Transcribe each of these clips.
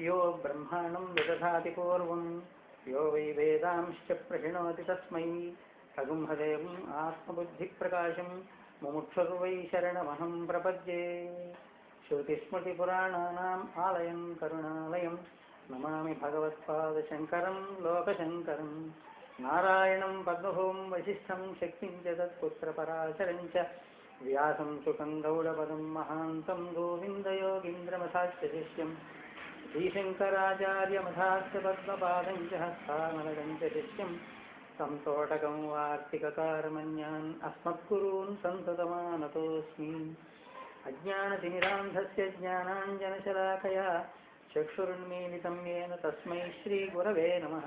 यो ब्रह्माणं विदधाति पूर्वं यो वै वेदांश्च प्रहिणोति तस्मै तगुंहदेवम् आत्मबुद्धिप्रकाशं मुमुक्षुर्वै शरणमहं प्रपद्ये श्रुतिस्मृतिपुराणानाम् आलयं करुणालयं नमामि भगवत्पादशङ्करं लोकशङ्करं नारायणं पद्मभूं वसिष्ठं शक्तिं च तत्पुत्रपराशरं च व्यासं सुखं गौडपदं महान्तं गोविन्दयोगीन्द्रमथाश्च शिष्यं श्रीशङ्कराचार्यमथाश्च पद्मपादं च हस्तामलकं च शिष्यं तं तोटकं वार्तिककारमन्यान् अस्मद्गुरून् सन्ततमानतोऽस्मि अज्ञानतिमिरान्धस्य ज्ञानाञ्जनशलाकया चक्षुरुन्मीलितं येन तस्मै श्रीगुरवे नमः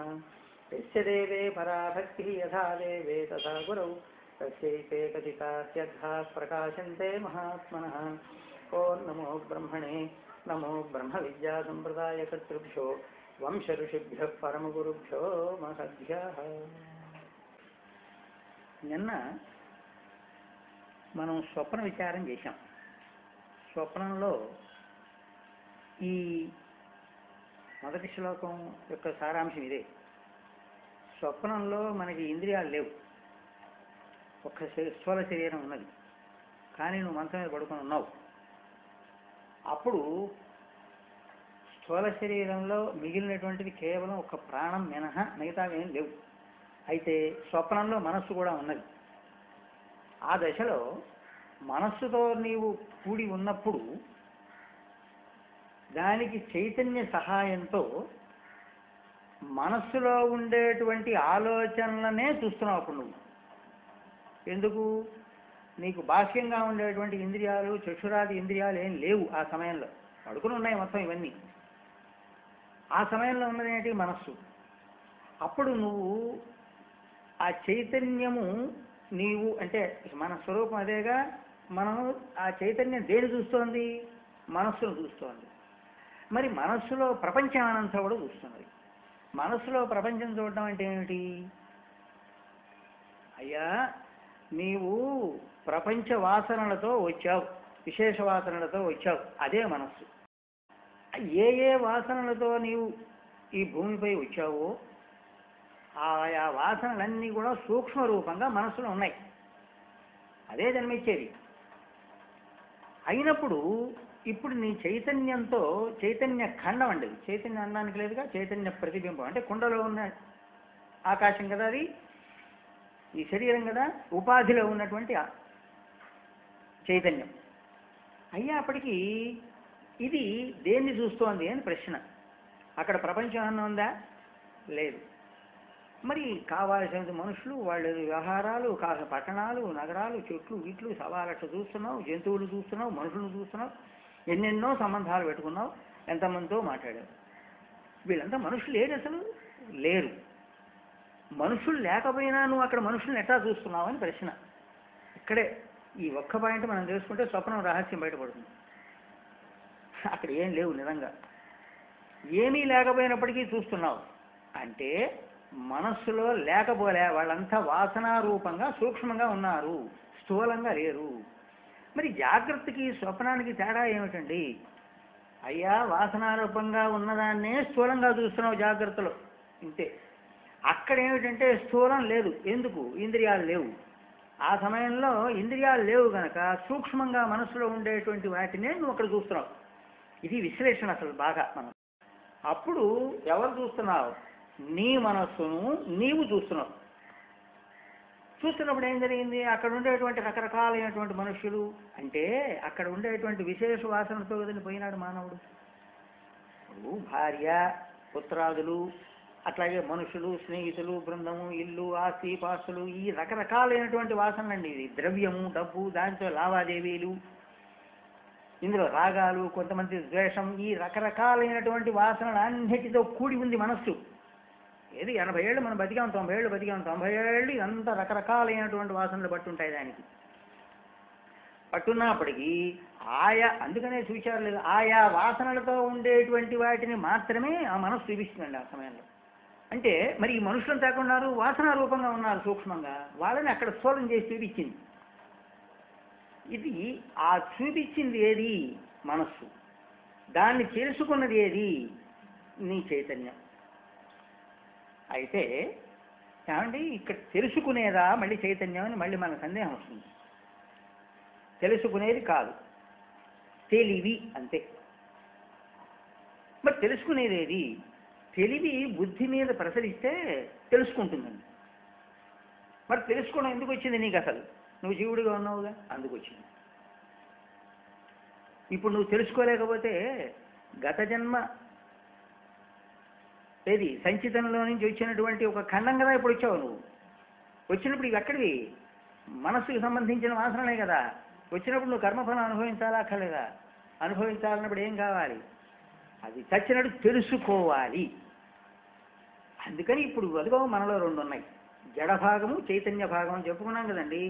यस्य देवे पराभक्तिः यथा देवे तथा गुरौ तस्यैते कथितास्यद्धाः प्रकाशन्ते महात्मनः ॐ नमो ब्रह्मणे नमो ब्रह्मविद्यासम्प्रदायकर्तृभ्यो వంశఋషిభ్యః పరమగురుభ్యో మహద్భ్యః. నిన్న మనం స్వప్న విచారం చేశాం. స్వప్నంలో ఈ మొదటి శ్లోకం యొక్క సారాంశం ఇదే. స్వప్నంలో మనకి ఇంద్రియాలు లేవు, ఒక్క స్థూల శరీరం ఉన్నది. కానీ నువ్వు మంచం మీద పడుకొని ఉన్నావు. అప్పుడు స్థూల శరీరంలో మిగిలినటువంటిది కేవలం ఒక ప్రాణం మినహా మిగతా ఏం లేవు. అయితే స్వప్నంలో మనస్సు కూడా ఉన్నది. ఆ దశలో మనస్సుతో నీవు కూడి ఉన్నప్పుడు దానికి చైతన్య సహాయంతో మనస్సులో ఉండేటువంటి ఆలోచనలనే చూస్తున్నావు. అప్పుడు నువ్వు ఎందుకు, నీకు బాహ్యంగా ఉండేటువంటి ఇంద్రియాలు, చక్షురాది ఇంద్రియాలు ఏం లేవు. ఆ సమయంలో పడుకుని ఉన్నాయి మొత్తం ఇవన్నీ. ఆ సమయంలో ఉన్నది ఏంటి, మనస్సు. అప్పుడు నువ్వు ఆ చైతన్యము నీవు అంటే మన స్వరూపం అదేగా. మనము ఆ చైతన్యం దేని చూస్తోంది, మనస్సును చూస్తోంది. మరి మనస్సులో ప్రపంచం అనంతా కూడా చూస్తున్నది. మనస్సులో ప్రపంచం చూడడం అంటే ఏమిటి, అయ్యా నీవు ప్రపంచ వాసనలతో వచ్చావు, విశేష వాసనలతో వచ్చావు, అదే మనస్సు. ఏ ఏ వాసనలతో నీవు ఈ భూమిపై వచ్చావో ఆయా వాసనలన్నీ కూడా సూక్ష్మ రూపంగా మనస్సులో ఉన్నాయి. అదే జన్మించేది. అయినప్పుడు ఇప్పుడు నీ చైతన్యంతో, చైతన్య ఖండం అండి, చైతన్య అన్నానికి లేదుగా, చైతన్య ప్రతిబింబం అంటే కుండలో ఉన్న ఆకాశం కదా అది, ఈ శరీరం కదా, ఉపాధిలో ఉన్నటువంటి చైతన్యం. అయ్యేప్పటికీ ఇది దేన్ని చూస్తోంది అని ప్రశ్న. అక్కడ ప్రపంచం అన్న ఉందా, లేదు. మరి కావాల్సినంత మనుషులు, వాళ్ళ వ్యవహారాలు, పట్టణాలు, నగరాలు, చెట్లు, ఇట్లు, సవాలట్లు చూస్తున్నావు, జంతువులు చూస్తున్నావు, మనుషులను చూస్తున్నావు, ఎన్నెన్నో సంబంధాలు పెట్టుకున్నావు, ఎంతమందితో మాట్లాడావు. వీళ్ళంతా మనుషులు ఏడు అసలు లేరు. మనుషులు లేకపోయినా నువ్వు అక్కడ మనుషులను ఎట్లా చూస్తున్నావు అని ప్రశ్న. ఇక్కడే ఈ ఒక్క పాయింట్ మనం తెలుసుకుంటే స్వప్నం రహస్యం బయటపడుతుంది. అక్కడ ఏం లేవు, నిజంగా ఏమీ లేకపోయినప్పటికీ చూస్తున్నావు అంటే మనస్సులో లేకపోలే, వాళ్ళంతా వాసనారూపంగా సూక్ష్మంగా ఉన్నారు, స్థూలంగా లేరు. మరి జాగ్రత్తకి స్వప్నానికి తేడా ఏమిటండి, అయ్యా వాసనారూపంగా ఉన్నదాన్నే స్థూలంగా చూస్తున్నావు జాగ్రత్తలో, ఇంతే. అక్కడ ఏమిటంటే స్థూలం లేదు. ఎందుకు, ఇంద్రియాలు లేవు. ఆ సమయంలో ఇంద్రియాలు లేవు కనుక సూక్ష్మంగా మనసులో ఉండేటువంటి వాటినే నువ్వు అక్కడ చూస్తున్నావు. ఇది విశ్లేషణ అసలు బాగా. మనం అప్పుడు ఎవరు చూస్తున్నావు, నీ మనస్సును నీవు చూస్తున్నావు. చూస్తున్నప్పుడు ఏం జరిగింది, అక్కడ ఉండేటువంటి రకరకాలైనటువంటి మనుష్యులు, అంటే అక్కడ ఉండేటువంటి విశేష వాసనతో కదని పోయినాడు మానవుడు. ఇప్పుడు భార్య, పుత్రాదులు, అట్లాగే మనుషులు, స్నేహితులు, బృందము, ఇల్లు, ఆస్తి, పాస్తులు, ఈ రకరకాలైనటువంటి వాసనలండి. ఇది ద్రవ్యము, డబ్బు, దాంతో లావాదేవీలు, ఇందులో రాగాలు, కొంతమంది ద్వేషం, ఈ రకరకాలైనటువంటి వాసనలు అన్నిటితో కూడి ఉంది మనస్సు. ఏది 80 ఏళ్ళు మనం బతికాం, 90 ఏళ్ళు బతికాం, 90 ఏళ్ళు ఇదంతా రకరకాలైనటువంటి వాసనలు పట్టుంటాయి దానికి. పట్టున్నప్పటికీ అందుకనే చూచారు లేదు, ఆయా వాసనలతో ఉండేటువంటి వాటిని మాత్రమే ఆ మనస్సు చూపిస్తుందండి ఆ సమయంలో. అంటే మరి ఈ మనుషులు తేకున్నారు, వాసన రూపంగా ఉన్నారు సూక్ష్మంగా, వాళ్ళని అక్కడ స్థూలం చేసి చూపించింది. ఇది ఆ చూపించింది ఏది, మనస్సు. దాన్ని తెలుసుకున్నది ఏది, నీ చైతన్యం. అయితే ఏమండి ఇక్కడ తెలుసుకునేదా మళ్ళీ చైతన్యం అని మళ్ళీ మన సందేహం వస్తుంది. తెలుసుకునేది కాదు, తెలివి అంతే. మరి తెలుసుకునేది ఏది? తెలివి బుద్ధి మీద ప్రసరిస్తే తెలుసుకుంటుందండి. మరి తెలుసుకోవడం ఎందుకు వచ్చింది నీకు? అసలు నువ్వు జీవుడిగా ఉన్నావుగా, అందుకు వచ్చింది. ఇప్పుడు నువ్వు తెలుసుకోలేకపోతే గత జన్మ ఏది సంచితంలో నుంచి వచ్చినటువంటి ఒక ఖండం కదా ఇప్పుడు వచ్చావు. నువ్వు వచ్చినప్పుడు ఇవి ఎక్కడివి? మనస్సుకు సంబంధించిన వాసనలే కదా. వచ్చినప్పుడు నువ్వు కర్మఫలం అనుభవించాలా అక్కర్లేదా? అనుభవించాలన్నప్పుడు ఏం కావాలి? అది చచ్చినట్టు తెలుసుకోవాలి. అందుకని ఇప్పుడు అదిగో మనలో రెండు ఉన్నాయి, జడభాగము చైతన్య భాగం అని చెప్పుకున్నాం కదండి.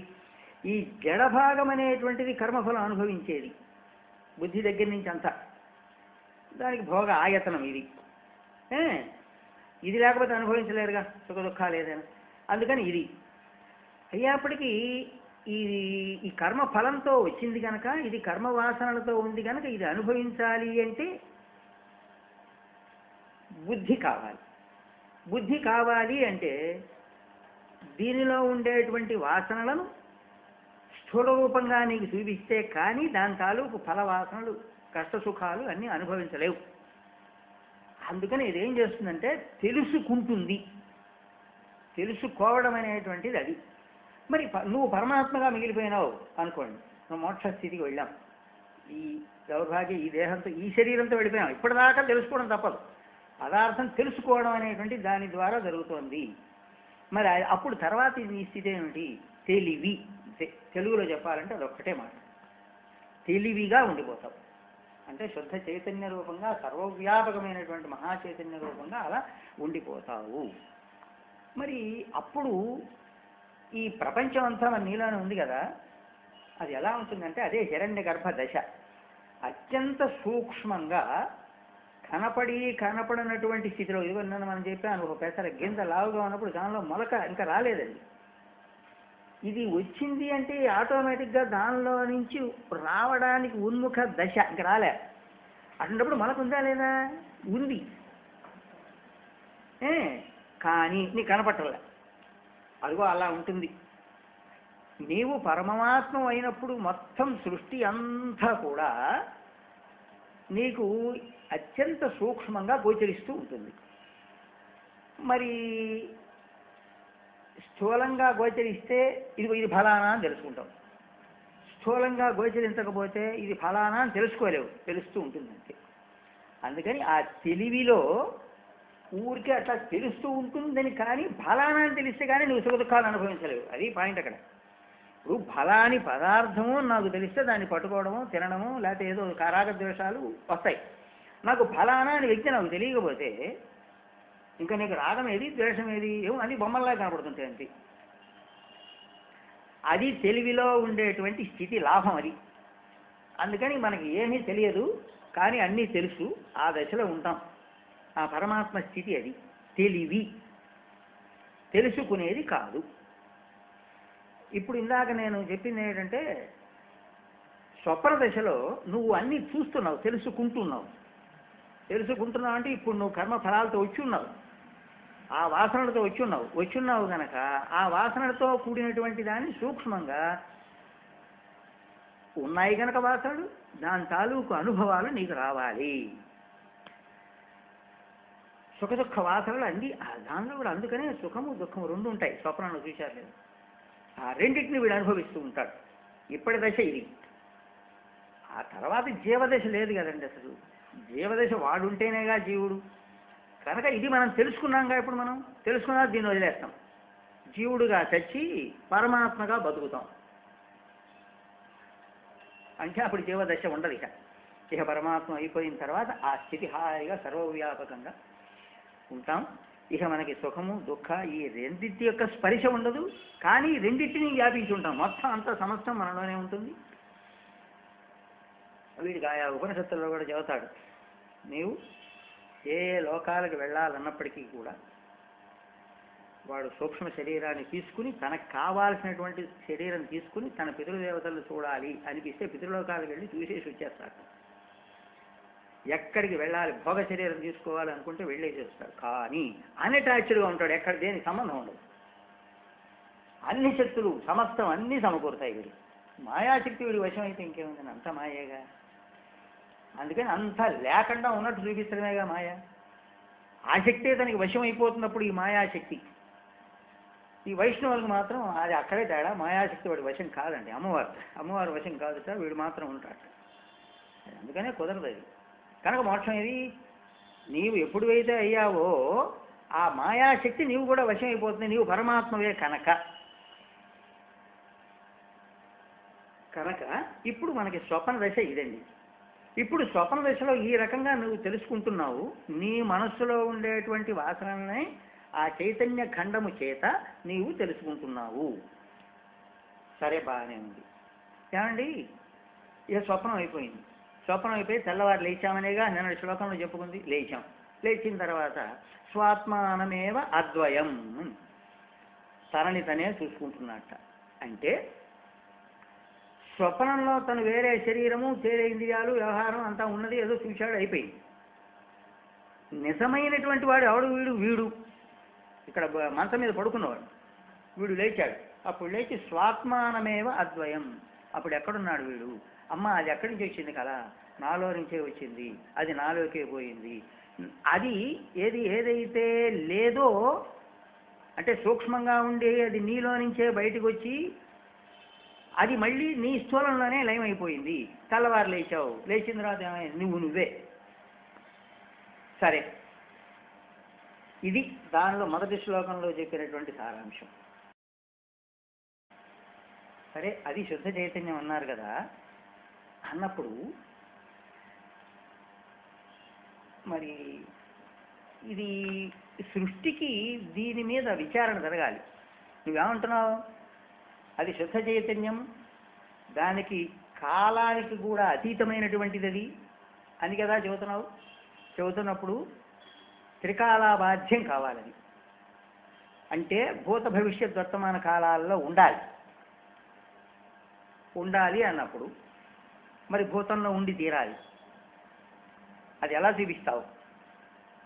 ఈ జడభాగం అనేటువంటిది కర్మఫలం అనుభవించేది, బుద్ధి దగ్గర నుంచి అంతా. దానికి భోగ ఆయతనం ఇది. ఇది లేకపోతే అనుభవించలేరుగా సుఖ దుఃఖాలు ఏదైనా. అందుకని ఇది అయ్యేప్పటికీ ఈ కర్మ ఫలంతో వచ్చింది కనుక, ఇది కర్మ వాసనలతో ఉంది కనుక ఇది అనుభవించాలి అంటే బుద్ధి కావాలి. బుద్ధి కావాలి అంటే దీనిలో ఉండేటువంటి వాసనలను స్థూల రూపంగా నీకు చూపిస్తే కానీ దాని తాలూకు ఫల వాసనలు కష్టసుఖాలు అన్నీ అనుభవించలేవు. అందుకని ఇదేం చేస్తుందంటే తెలుసుకుంటుంది. తెలుసుకోవడం అనేటువంటిది అది. మరి నువ్వు పరమాత్మగా మిగిలిపోయినావు అనుకోండి, నువ్వు మోక్ష స్థితికి వెళ్ళాం. ఈ దౌర్భాగ్య ఈ దేహంతో ఈ శరీరంతో వెళ్ళిపోయాం. ఇప్పటిదాకా తెలుసుకోవడం తప్పదు. పదార్థం తెలుసుకోవడం అనేటువంటి దాని ద్వారా జరుగుతోంది. మరి అప్పుడు తర్వాత నీ స్థితి ఏమిటి? తెలివి. తెలుగులో చెప్పాలంటే అదొక్కటే మాట, తెలివిగా ఉండిపోతావు. అంటే శుద్ధ చైతన్య రూపంగా సర్వవ్యాపకమైనటువంటి మహాచైతన్య రూపంగా అలా ఉండిపోతావు. మరి అప్పుడు ఈ ప్రపంచం అంతా మన నీలోనే ఉంది కదా, అది ఎలా ఉంటుందంటే అదే హిరణ్య గర్భ దశ. అత్యంత సూక్ష్మంగా కనపడనటువంటి స్థితిలో. ఇదిగో నన్ను మనం చెప్పాను, ఒక పెసర గింజ లావుగా ఉన్నప్పుడు దానిలో మొలక ఇంకా రాలేదండి. ఇది వచ్చింది అంటే ఆటోమేటిక్గా దానిలో నుంచి రావడానికి ఉన్ముఖ దశ ఇంకా రాలే. అటువంటిప్పుడు మొలక ఉందా లేదా? ఉంది. కానీ నీకు కనపట్టలే. అదిగో అలా ఉంటుంది. నీవు పరమాత్మ అయినప్పుడు మొత్తం సృష్టి అంతా కూడా నీకు అత్యంత సూక్ష్మంగా గోచరిస్తూ ఉంటుంది. మరి స్థూలంగా గోచరిస్తే ఇది ఫలానా అని తెలుసుకుంటాం. స్థూలంగా గోచరించకపోతే ఇది ఫలానా అని తెలుసుకోలేవు, తెలుస్తూ ఉంటుంది అంతే. అందుకని ఆ తెలివిలో ఊరికే అట్లా తెలుస్తూ ఉంటుందని, కానీ ఫలానా అని తెలిస్తే కానీ నువ్వు సుఖ దుఃఖాలు అనుభవించలేవు. అది పాయింట్ అక్కడ. ఇప్పుడు ఫలాని పదార్థము నాకు తెలిస్తే దాన్ని పట్టుకోవడము, తినడము, లేకపోతే ఏదో రాగద్వేషాలు వస్తాయి. నాకు ఫలానా అని వ్యక్తి నాకు తెలియకపోతే ఇంకా నీకు రాగం ఏది, ద్వేషం ఏది, ఏమో అన్ని బొమ్మల్లా కనపడుతుంటాయి అంతే. అది తెలివిలో ఉండేటువంటి స్థితి, లాభం అది. అందుకని మనకి ఏమీ తెలియదు కానీ అన్నీ తెలుసు, ఆ దశలో ఉంటాం. ఆ పరమాత్మ స్థితి అది. తెలివి తెలుసుకునేది కాదు. ఇప్పుడు ఇందాక నేను చెప్పింది ఏంటంటే స్వప్న దశలో నువ్వు అన్నీ చూస్తున్నావు, తెలుసుకుంటున్నావు. తెలుసుకుంటున్నావు అంటే ఇప్పుడు నువ్వు కర్మ ఫలాలతో వచ్చి ఉన్నావు, ఆ వాసనలతో వచ్చున్నావు కనుక ఆ వాసనలతో కూడినటువంటి దాన్ని సూక్ష్మంగా ఉన్నాయి కనుక వాసనలు, దాని తాలూకు అనుభవాలు నీకు రావాలి. సుఖ దుఃఖ వాసనలు అన్నీ దానిలో కూడా. అందుకనే సుఖము దుఃఖము రెండు ఉంటాయి. స్వప్నంలో చూశారు లేదు, ఆ రెండింటిని వీడు అనుభవిస్తూ ఉంటాడు. ఇప్పటి దశ ఇది. ఆ తర్వాత జీవదశ లేదు కదండి. అసలు జీవదశ వాడుంటేనేగా జీవుడు. కనుక ఇది మనం తెలుసుకున్నాంగా. ఇప్పుడు మనం తెలుసుకున్నా దీన్ని వదిలేస్తాం. జీవుడుగా చచ్చి పరమాత్మగా బతుకుతాం అంటే అప్పుడు జీవదశ ఉండదు. ఇక పరమాత్మ అయిపోయిన తర్వాత ఆ స్థితి హాయిగా సర్వవ్యాపకంగా ఉంటాం. ఇక మనకి సుఖము దుఃఖ ఈ రెండింటి యొక్క స్పర్శ ఉండదు, కానీ రెండింటినీ వ్యాపించి ఉంటాం. మొత్తం అంతా సమస్తం మనలోనే ఉంటుంది. వీడికి ఆయా ఉపనిషత్తుల్లో కూడా చెబుతాడు, నీవు ఏ లోకాలకు వెళ్ళాలన్నప్పటికీ కూడా వాడు సూక్ష్మ శరీరాన్ని తీసుకుని తనకు కావాల్సినటువంటి శరీరం తీసుకుని తన పితృదేవతలను చూడాలి అనిపిస్తే పితృలోకాలకు వెళ్ళి చూసేసి వచ్చేస్తాడు. ఎక్కడికి వెళ్ళాలి, భోగ శరీరం తీసుకోవాలి అనుకుంటే వెళ్ళేసి వస్తాడు. కానీ అన్అటాచ్డ్గా ఉంటాడు, ఎక్కడ దేనికి సంబంధం ఉండదు. అన్ని శక్తులు సమస్తం అన్నీ సమకూరుతాయి వీడు. మాయాశక్తి వీడి వశం అయితే ఇంకేముందని, అంత మాయేగా. అందుకని అంత లేకుండా ఉన్నట్టు చూపిస్తడమేగా మాయ. ఆ శక్తే తనకి వశం అయిపోతున్నప్పుడు ఈ మాయాశక్తి. ఈ వైష్ణవులకు మాత్రం అది అక్కడే తేడా. మాయాశక్తి వాడి వశం కాదండి, అమ్మవారి వశం కాదుట, వీడు మాత్రం ఉంటాడు. అందుకనే కుదరదు అది. కనుక మోక్షం ఏది, నీవు ఎప్పుడైతే అయ్యావో ఆ మాయాశక్తి నీవు కూడా వశం అయిపోతుంది, నీవు పరమాత్మవే కనుక. ఇప్పుడు మనకి స్వప్న దశ ఇదండి. ఇప్పుడు స్వప్న దశలో ఈ రకంగా నువ్వు తెలుసుకుంటున్నావు. నీ మనస్సులో ఉండేటువంటి వాసనల్ని ఆ చైతన్య ఖండము చేత నీవు తెలుసుకుంటున్నావు. సరే, బాగానే ఉంది. ఏమండి, ఇక స్వప్నం అయిపోయింది. స్వప్నం అయిపోయి తెల్లవారు లేచామనేగా నిన్న శ్లోకంలో చెప్పుకుంది. లేచిన తర్వాత స్వాత్మానమేవ అద్వయం, తనని తనే చూసుకుంటున్నట్ట. అంటే స్వప్నంలో తను వేరే శరీరము, వేరే ఇంద్రియాలు, వ్యవహారం అంతా ఉన్నది, ఏదో చూశాడు, అయిపోయింది. నిజమైనటువంటి వాడు ఎవడు, వీడు ఇక్కడ మంచం మీద పడుకున్నవాడు, వీడు లేచాడు. అప్పుడు లేచి స్వాత్మానమేవ అద్వయం. అప్పుడు ఎక్కడున్నాడు వీడు? అమ్మ అది ఎక్కడి నుంచి వచ్చింది కదా, నాలో నుంచే వచ్చింది, అది నాలోకే పోయింది. అది ఏదైతే లేదో అంటే సూక్ష్మంగా ఉండి అది నీలో నుంచే బయటకు వచ్చి అది మళ్ళీ నీ స్థూలంలోనే లయమైపోయింది. తెల్లవారు లేచావు, లేచిన తర్వాత ఏమైంది, నువ్వే. సరే, ఇది దానిలో మొదటి శ్లోకంలో చెప్పినటువంటి సారాంశం. సరే, అది శుద్ధ చైతన్యం అన్నారు కదా. అన్నప్పుడు మరి ఇది సృష్టికి దీని మీద విచారణ జరగాలి. నువ్వేమంటున్నావు? అది శుద్ధ చైతన్యం, దానికి కాలానికి కూడా అతీతమైనటువంటిది అది అని కదా చెబుతున్నావు. చెబుతున్నప్పుడు త్రికాలాబాధ్యం కావాలని, అంటే భూత భవిష్యత్ వర్తమాన కాలాల్లో ఉండాలి అన్నప్పుడు మరి భూతంలో ఉండి తీరాలి. అది ఎలా చూపిస్తావు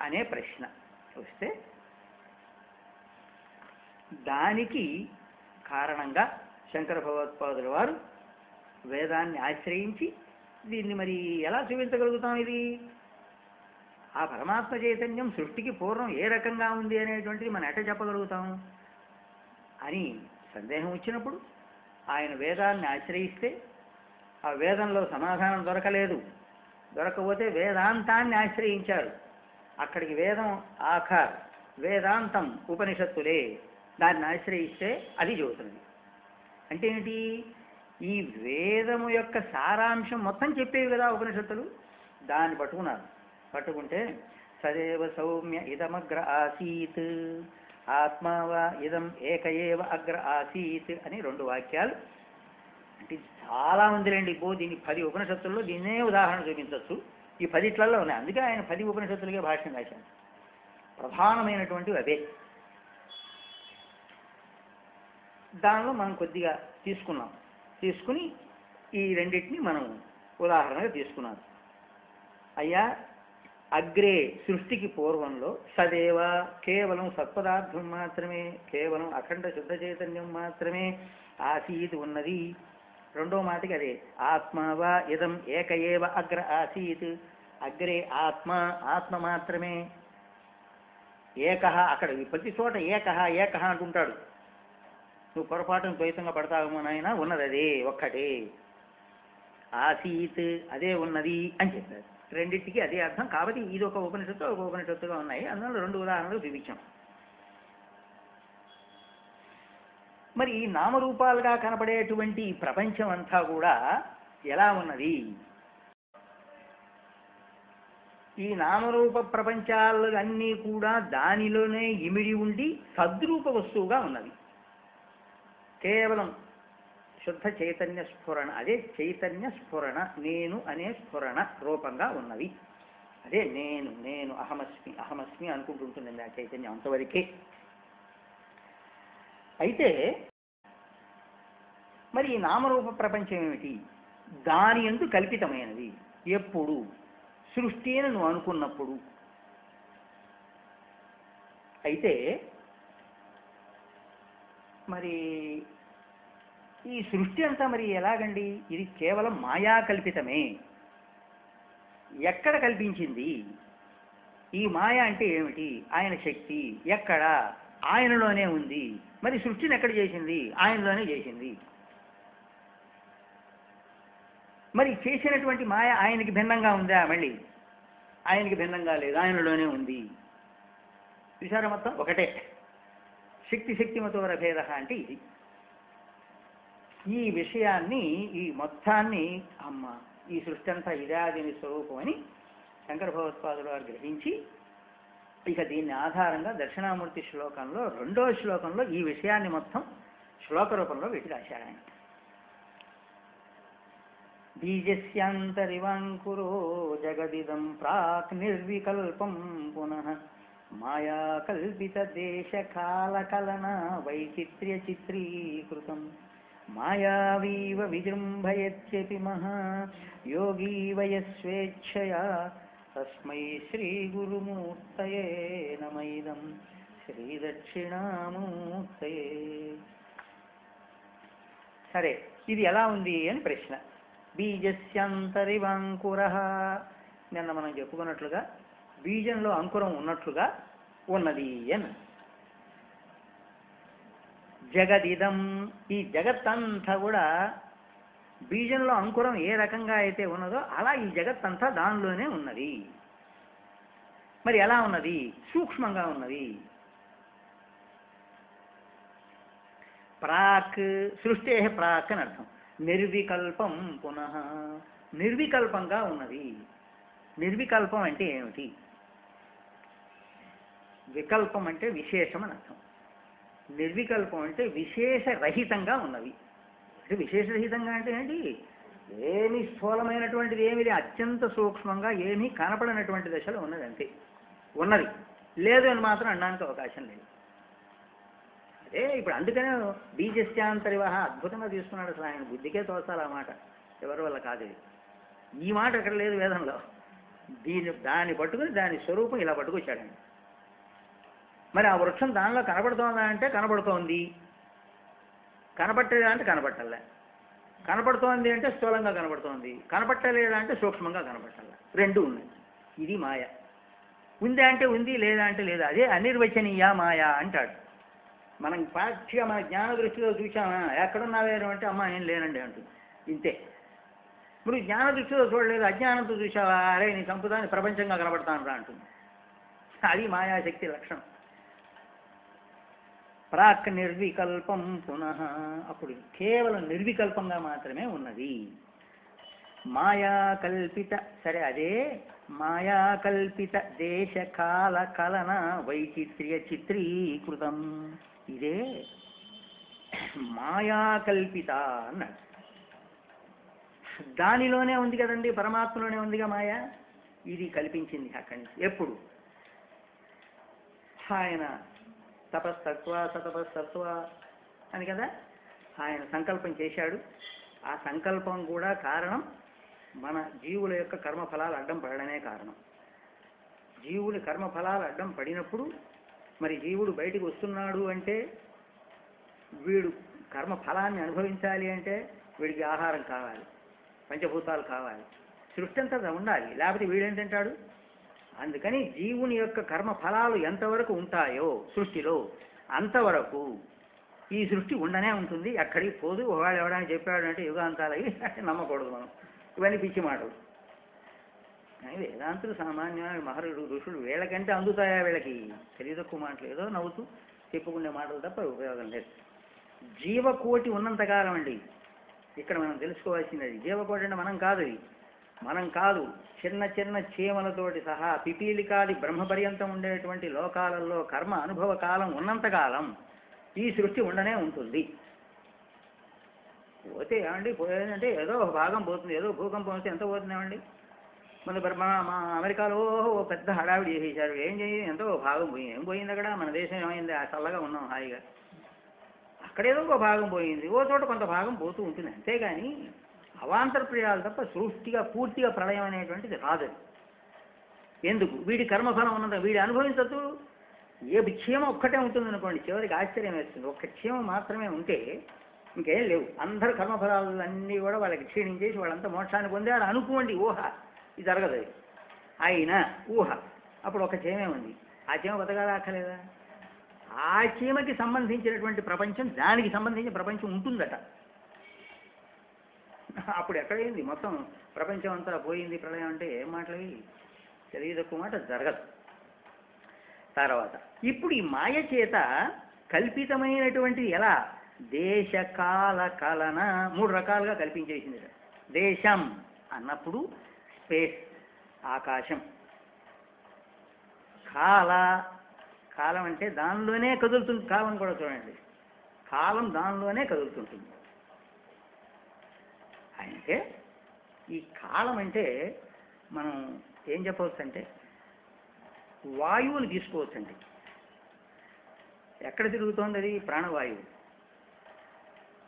అనే ప్రశ్న వస్తే దానికి కారణంగా శంకర భగవత్పాదుల వారు వేదాన్ని ఆశ్రయించి దీన్ని మరి ఎలా చూపించగలుగుతాం? ఇది ఆ పరమాత్మ చైతన్యం సృష్టికి పూర్వం ఏ రకంగా ఉంది అనేటువంటిది మనం ఎట్ట చెప్పగలుగుతాం అని సందేహం వచ్చినప్పుడు ఆయన వేదాన్ని ఆశ్రయిస్తే ఆ వేదంలో సమాధానం దొరకపోతే వేదాంతాన్ని ఆశ్రయించారు. అక్కడికి వేదం ఆఖర్, వేదాంతం ఉపనిషత్తులే, దాన్ని ఆశ్రయిస్తే అది చెబుతుంది. అంటే ఏంటి? ఈ వేదము యొక్క సారాంశం మొత్తం చెప్పేవి కదా ఉపనిషత్తులు, దాన్ని పట్టుకుంటే సదేవ సౌమ్య ఇదమగ్ర ఆసీత్ ఆత్మావా ఇదం ఏక ఏవ అగ్ర ఆసీత్ అని 2 వాక్యాలు. అంటే చాలా ఉందిలేండి. దీనికి 10 ఉపనిషత్తుల్లో దీన్నే ఉదాహరణ చూపించవచ్చు. ఈ 10 ఉన్నాయి. అందుకే ఆయన 10 ఉపనిషత్తులకే భాష్యం రాశారు. ప్రధానమైనటువంటివి అవే. దానిలో మనం కొద్దిగా తీసుకుని ఈ రెండింటిని మనం ఉదాహరణగా తీసుకున్నాం. అయ్యా, అగ్రే సృష్టికి పూర్వంలో సదేవ కేవలం సత్పదార్థం మాత్రమే, కేవలం అఖండ శుద్ధ చైతన్యం మాత్రమే ఆసీత్ ఉన్నది. రెండో మాటకి అదే ఆత్మవా ఇదం ఏక ఏవ అగ్ర ఆసీత్, అగ్రే ఆత్మ మాత్రమే. ఏకహ, అక్కడ ప్రతి చోట ఏకహ అంటుంటాడు. నువ్వు పొరపాటును ద్వైతంగా పడతావేమో నాయన, ఉన్నది అదే ఒక్కటే. ఆసీత్ అదే ఉన్నది అని చెప్పారు. రెండింటికి అదే అర్థం. కాబట్టి ఇది ఒక ఉపనిషత్తుగా ఉన్నాయి. అందులో 2 ఉదాహరణలు చూపించాం. మరి ఈ నామరూపాలుగా కనపడేటువంటి ప్రపంచం అంతా కూడా ఎలా ఉన్నది? ఈ నామరూప ప్రపంచాలు అన్నీ కూడా దానిలోనే ఇమిడి ఉండి సద్రూప వస్తువుగా ఉన్నది. కేవలం శుద్ధ చైతన్య స్ఫురణ, అదే చైతన్య స్ఫురణ, నేను అనే స్ఫురణ రూపంగా ఉన్నవి. అదే నేను అహమస్మి అనుకుంటుంటుంది ఆ చైతన్యం, అంతవరకే. అయితే మరి ఈ నామరూప ప్రపంచం ఏమిటి? దాని యందు కల్పితమైనది. ఎప్పుడు? సృష్టి అని నువ్వు అనుకున్నప్పుడు. అయితే మరి ఈ సృష్టి అంతా మరి ఎలాగండి? ఇది కేవలం మాయా కల్పితమే. ఎక్కడ కల్పించింది? ఈ మాయ అంటే ఏమిటి? ఆయన శక్తి ఎక్కడ? ఆయనలోనే ఉంది. మరి సృష్టిని ఎక్కడ చేసింది? ఆయనలోనే చేసింది. మరి చేసినటువంటి మాయ ఆయనకి భిన్నంగా ఉందా? మళ్ళీ ఆయనకి భిన్నంగా లేదు, ఆయనలోనే ఉంది. చూసారా? మొత్తం ఒకటే. శక్తి శక్తిమతోర భేద అంటే ఇది. ఈ విషయాన్ని, ఈ మొత్తాన్ని అమ్మ ఈ సృష్టి అంతా ఇదా దీని స్వరూపం అని శంకర భగవత్పాదులు వారు గ్రహించి, ఇక దీన్ని ఆధారంగా దక్షిణామూర్తి శ్లోకంలో 2వ శ్లోకంలో ఈ విషయాన్ని మొత్తం శ్లోక రూపంలో వీటి రాశాడు ఆయన. బీజస్యాంతరివాంకురో జగదిదం ప్రాక్ నిర్వికల్పం పునః మాయా కల్పిత దేశ కాల కలన వైచిత్ర్య చిత్రీకృతం మాయావీవ విజృంభయత్యపి మహా యోగీ వయస్వేచ్ఛయా తస్మై శ్రీ గురుమూర్తయే నమైదం శ్రీ దక్షిణామూర్తయే. సరే, ఇది ఎలా ఉంది అని ప్రశ్న. బీజస్యంతరివాంకుర, నిన్న మనం చెప్పుకున్నట్లుగా బీజంలో అంకురం ఉన్నట్లుగా ఉన్నది అని. జగదిదం, ఈ జగత్తంతా కూడా బీజంలో అంకురం ఏ రకంగా అయితే ఉన్నదో అలా ఈ జగత్తంతా దానిలోనే ఉన్నది. మరి ఎలా ఉన్నది? సూక్ష్మంగా ఉన్నది. ప్రాక్, సృష్టి ప్రాక్ అని అర్థం. నిర్వికల్పం పునః, నిర్వికల్పంగా ఉన్నది. నిర్వికల్పం అంటే ఏమిటి? వికల్పం అంటే విశేషం అని అర్థం. నిర్వికల్పం అంటే విశేషరహితంగా ఉన్నది. అంటే విశేషరహితంగా అంటే ఏంటి? ఏమి స్థూలమైనటువంటిది ఏమి అత్యంత సూక్ష్మంగా ఏమీ కనపడనటువంటి దశలో ఉన్నది. అంతే ఉన్నది, లేదు అని మాత్రం అనడానికి అవకాశం లేదు. అదే ఇప్పుడు అందుకనే బీజస్యాంతరివహ అద్భుతంగా తీసుకున్నాడు అసలు. ఆయన బుద్ధికే తోచాలి ఆ మాట, ఎవరి వల్ల కాదు ఇది. ఈ మాట ఎక్కడ లేదు వేదంలో. దాన్ని పట్టుకుని దాని స్వరూపం ఇలా పట్టుకొచ్చాడు ఆయన. మరి ఆ వృక్షం దానిలో కనపడుతోందా అంటే కనపడుతోంది, కనపట్టలేదా అంటే కనపట్టలే. కనపడుతోంది అంటే స్థూలంగా కనపడుతోంది, కనపట్టలేదా అంటే సూక్ష్మంగా కనపట్టాల. రెండు ఉన్నాయి. ఇది మాయ. ఉందా అంటే ఉంది, లేదా అంటే లేదా. అదే అనిర్వచనీయ మాయ అంటాడు. మనం పాక్షిగా మన జ్ఞాన దృష్టిలో చూసామా, ఎక్కడున్నావేరు అంటే అమ్మ నేను లేనండి అంటుంది. ఇంతే. ఇప్పుడు జ్ఞాన దృష్టిలో చూడలేదు, అజ్ఞానంతో చూసావా, అరే నీ సంపుదాన్ని ప్రపంచంగా కనపడతాను రా అంటుంది. అది మాయాశక్తి లక్షణం. ప్రాక్ నిర్వికల్పం పునః, అప్పుడు కేవలం నిర్వికల్పంగా మాత్రమే ఉన్నది. మాయా కల్పిత, సరే అదే మాయా కల్పిత దేశ కాల కలన వైచిత్ర్య చిత్రీకృతం. ఇదే మాయా కల్పిత అన్నాడు. దానిలోనే ఉంది కదండి, పరమాత్మలోనే ఉందిగా మాయ. ఇది కల్పించింది అక్కడి నుంచి. ఎప్పుడు? ఆయన తపస్తత్వ సతపస్తత్వ అని కదా ఆయన సంకల్పం చేశాడు. ఆ సంకల్పం కూడా కారణం మన జీవుల యొక్క కర్మఫలాలు అడ్డం పడడమే కారణం. జీవులు కర్మఫలాలు అడ్డం పడినప్పుడు మరి జీవుడు బయటికి వస్తున్నాడు అంటే, వీడు కర్మఫలాన్ని అనుభవించాలి అంటే వీడికి ఆహారం కావాలి, పంచభూతాలు కావాలి, సృష్టి అంతా ఉండాలి, లేకపోతే వీడేం తింటాడు? అందుకని జీవుని యొక్క కర్మ ఫలాలు ఎంతవరకు ఉంటాయో సృష్టిలో అంతవరకు ఈ సృష్టి ఉండనే ఉంటుంది, ఎక్కడికి పోదు. ఒకవేళ ఎవడానికి చెప్పాడు అంటే యుగాంతాలవి నమ్మకూడదు మనం. ఇవన్నీ పిచ్చి మాటలు. కానీ వేదాంతులు సామాన్యమైన మహర్షులు ఋషులు వీళ్ళకంటే అందుతాయా? వీళ్ళకి తెలియ తక్కువ మాటలు ఏదో నవ్వుతూ చెప్పుకునే మాటలు తప్ప ఉపయోగం లేదు. జీవకోటి ఉన్నంతకాలం అండి ఇక్కడ మనం తెలుసుకోవాల్సినది. జీవకోటి అంటే మనం కాదు, అది మనం కాదు. చిన్న చిన్న చీమలతోటి సహా పిపీలికాది బ్రహ్మపర్యంతం ఉండేటువంటి లోకాలలో కర్మ అనుభవ కాలం ఉన్నంతకాలం ఈ సృష్టి ఉండనే ఉంటుంది. పోతే ఏమండి, పోయేదంటే ఏదో ఒక భాగం పోతుంది. ఏదో భూకంపం వస్తే ఎంత పోతుందేమండి? మా అమెరికాలో పెద్ద హడావిడి చేసేసారు. ఏం చేయి, ఎంతో భాగం పోయింది. ఏం పోయింది అక్కడ? మన దేశం ఏమైంది? చల్లగా ఉన్నాం హాయిగా. అక్కడేదో ఒక భాగం పోయింది, ఓ చోట కొంత భాగం పోతూ ఉంటుంది. అంతేగాని అవాంతర ప్రియాలు తప్ప సృష్టిగా పూర్తిగా ప్రళయం అనేటువంటిది రాదు. ఎందుకు? వీడి కర్మఫలం ఉన్నదా, వీడి అనుభవించద్దు. ఏ క్షేమం ఒక్కటే ఉంటుంది అనుకోండి, చివరికి ఆశ్చర్యం వేస్తుంది. ఒక్క క్షేమం మాత్రమే ఉంటే ఇంకేం లేవు. అందరు కర్మఫలాలు అన్నీ కూడా వాళ్ళకి క్షీణించేసి వాళ్ళంతా మోక్షాన్ని పొందారు అనుకోండి. ఊహ, ఇది జరగదు. అది అయినా ఊహ. అప్పుడు ఒక చీమే ఉంది. ఆ చీమ బతకాలా అక్కలేదా? ఆ చీమకి సంబంధించినటువంటి ప్రపంచం, దానికి సంబంధించిన ప్రపంచం ఉంటుందట. అప్పుడు ఎక్కడైంది? మొత్తం ప్రపంచం అంతా పోయింది ప్రళయం అంటే ఏం మాటలవి? తెలియ తక్కువ మాట జరగదు. తర్వాత ఇప్పుడు ఈ మాయ చేత కల్పితమైనటువంటి ఎలా దేశకాల కలన 3 రకాలుగా కల్పించేసింది. దేశం అన్నప్పుడు స్పేస్, ఆకాశం. కాల, కాలం అంటే దానిలోనే కదులుతుంది. కాలం కూడా చూడండి, కాలం దానిలోనే కదులుతుంటుంది. అంటే ఈ కాలం అంటే మనం ఏం చెప్పవచ్చు అంటే వాయువుని తీసుకోవచ్చండి. ఎక్కడ తిరుగుతోంది అది? ప్రాణవాయువు.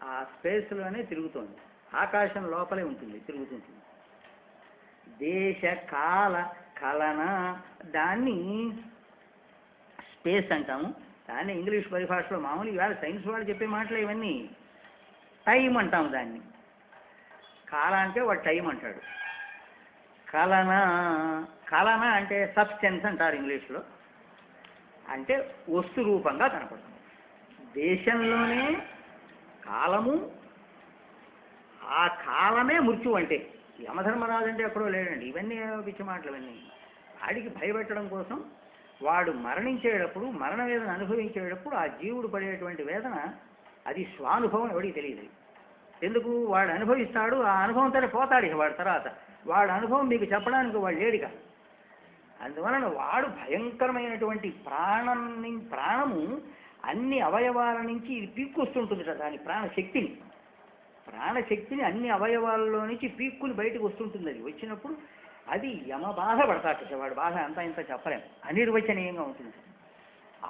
ఆ స్పేస్లోనే తిరుగుతోంది. ఆకాశం లోపలే ఉంటుంది, తిరుగుతుంటుంది. దేశ కాల కలన, దాన్ని స్పేస్ అంటాము. దాన్ని ఇంగ్లీష్ పరిభాషలో మామూలు ఇవాళ సైన్స్ వాళ్ళు చెప్పే మాటలు ఇవన్నీ. టైం అంటాము దాన్ని. కాల అంటే వాడు టైం అంటాడు. కలన, కలన అంటే సబ్స్టెన్స్ అంటారు ఇంగ్లీష్లో. అంటే వస్తు రూపంగా కనపడుతుంది. దేశంలోనే కాలము, ఆ కాలమే మృత్యు. అంటే యమధర్మరాజు అంటే ఎక్కడో లేడండి. ఇవన్నీ పిచ్చి మాటలు. ఇవన్నీ వాడికి భయపెట్టడం కోసం. వాడు మరణించేటప్పుడు, మరణ వేదన అనుభవించేటప్పుడు ఆ జీవుడు పడేటువంటి వేదన అది స్వానుభవం, ఎవడికి తెలియదు. ఎందుకు? వాడు అనుభవిస్తాడు, ఆ అనుభవంతోనే పోతాడు. ఇక వాడి తర్వాత వాడు అనుభవం మీకు చెప్పడానికి వాడు లేడుగా. అందువలన వాడు భయంకరమైనటువంటి ప్రాణము అన్ని అవయవాల నుంచి ఇది పీక్కొస్తుంటుంది కదా, దాని ప్రాణశక్తిని అన్ని అవయవాలలో నుంచి పీక్కుని బయటకు వస్తుంటుంది. అది వచ్చినప్పుడు అది యమ బాధ పడతాడు. వాడు బాధ అంతా ఇంత చెప్పలేం, అనిర్వచనీయంగా ఉంటుంది.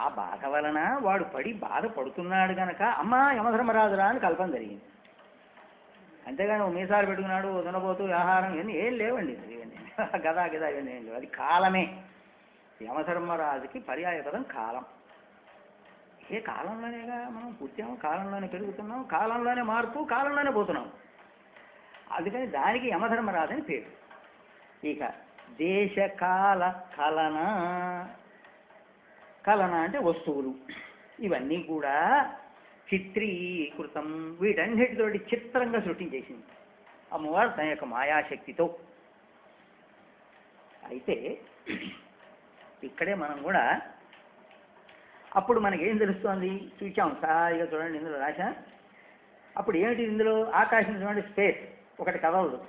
ఆ బాధ వలన వాడు పడి బాధపడుతున్నాడు గనక అమ్మా యమధర్మరాజురా అని కల్పన జరిగింది. అంతేగాని మీసాలు పెట్టుకున్నాడు, దునబోతూ ఆహారం ఇవన్నీ ఏం లేవండి. ఇవన్నీ గదా ఇవన్నీ ఏం లేవు. అది కాలమే. యమధర్మరాజుకి పర్యాయపదం కాలం. ఏ కాలంలోనేగా మనం పుట్టాము, కాలంలోనే పెరుగుతున్నాం, కాలంలోనే మార్పు, కాలంలోనే పోతున్నాం. అందుకని దానికి యమధర్మరాజు అని పేరు. ఇక దేశకాల కలన, కలన అంటే వస్తువులు. ఇవన్నీ కూడా చిత్రీకృతం, వీటన్నిటితోటి చిత్రంగా సృష్టించేసింది అమ్మవారు తన యొక్క మాయాశక్తితో. అయితే ఇక్కడే మనం కూడా అప్పుడు మనకేం తెలుస్తోంది చూచాం. సారిగా చూడండి, ఇందులో రాశా. అప్పుడు ఏమిటి ఇందులో? ఆకాశం చూడండి, స్పేస్ ఒకటి కదలదు,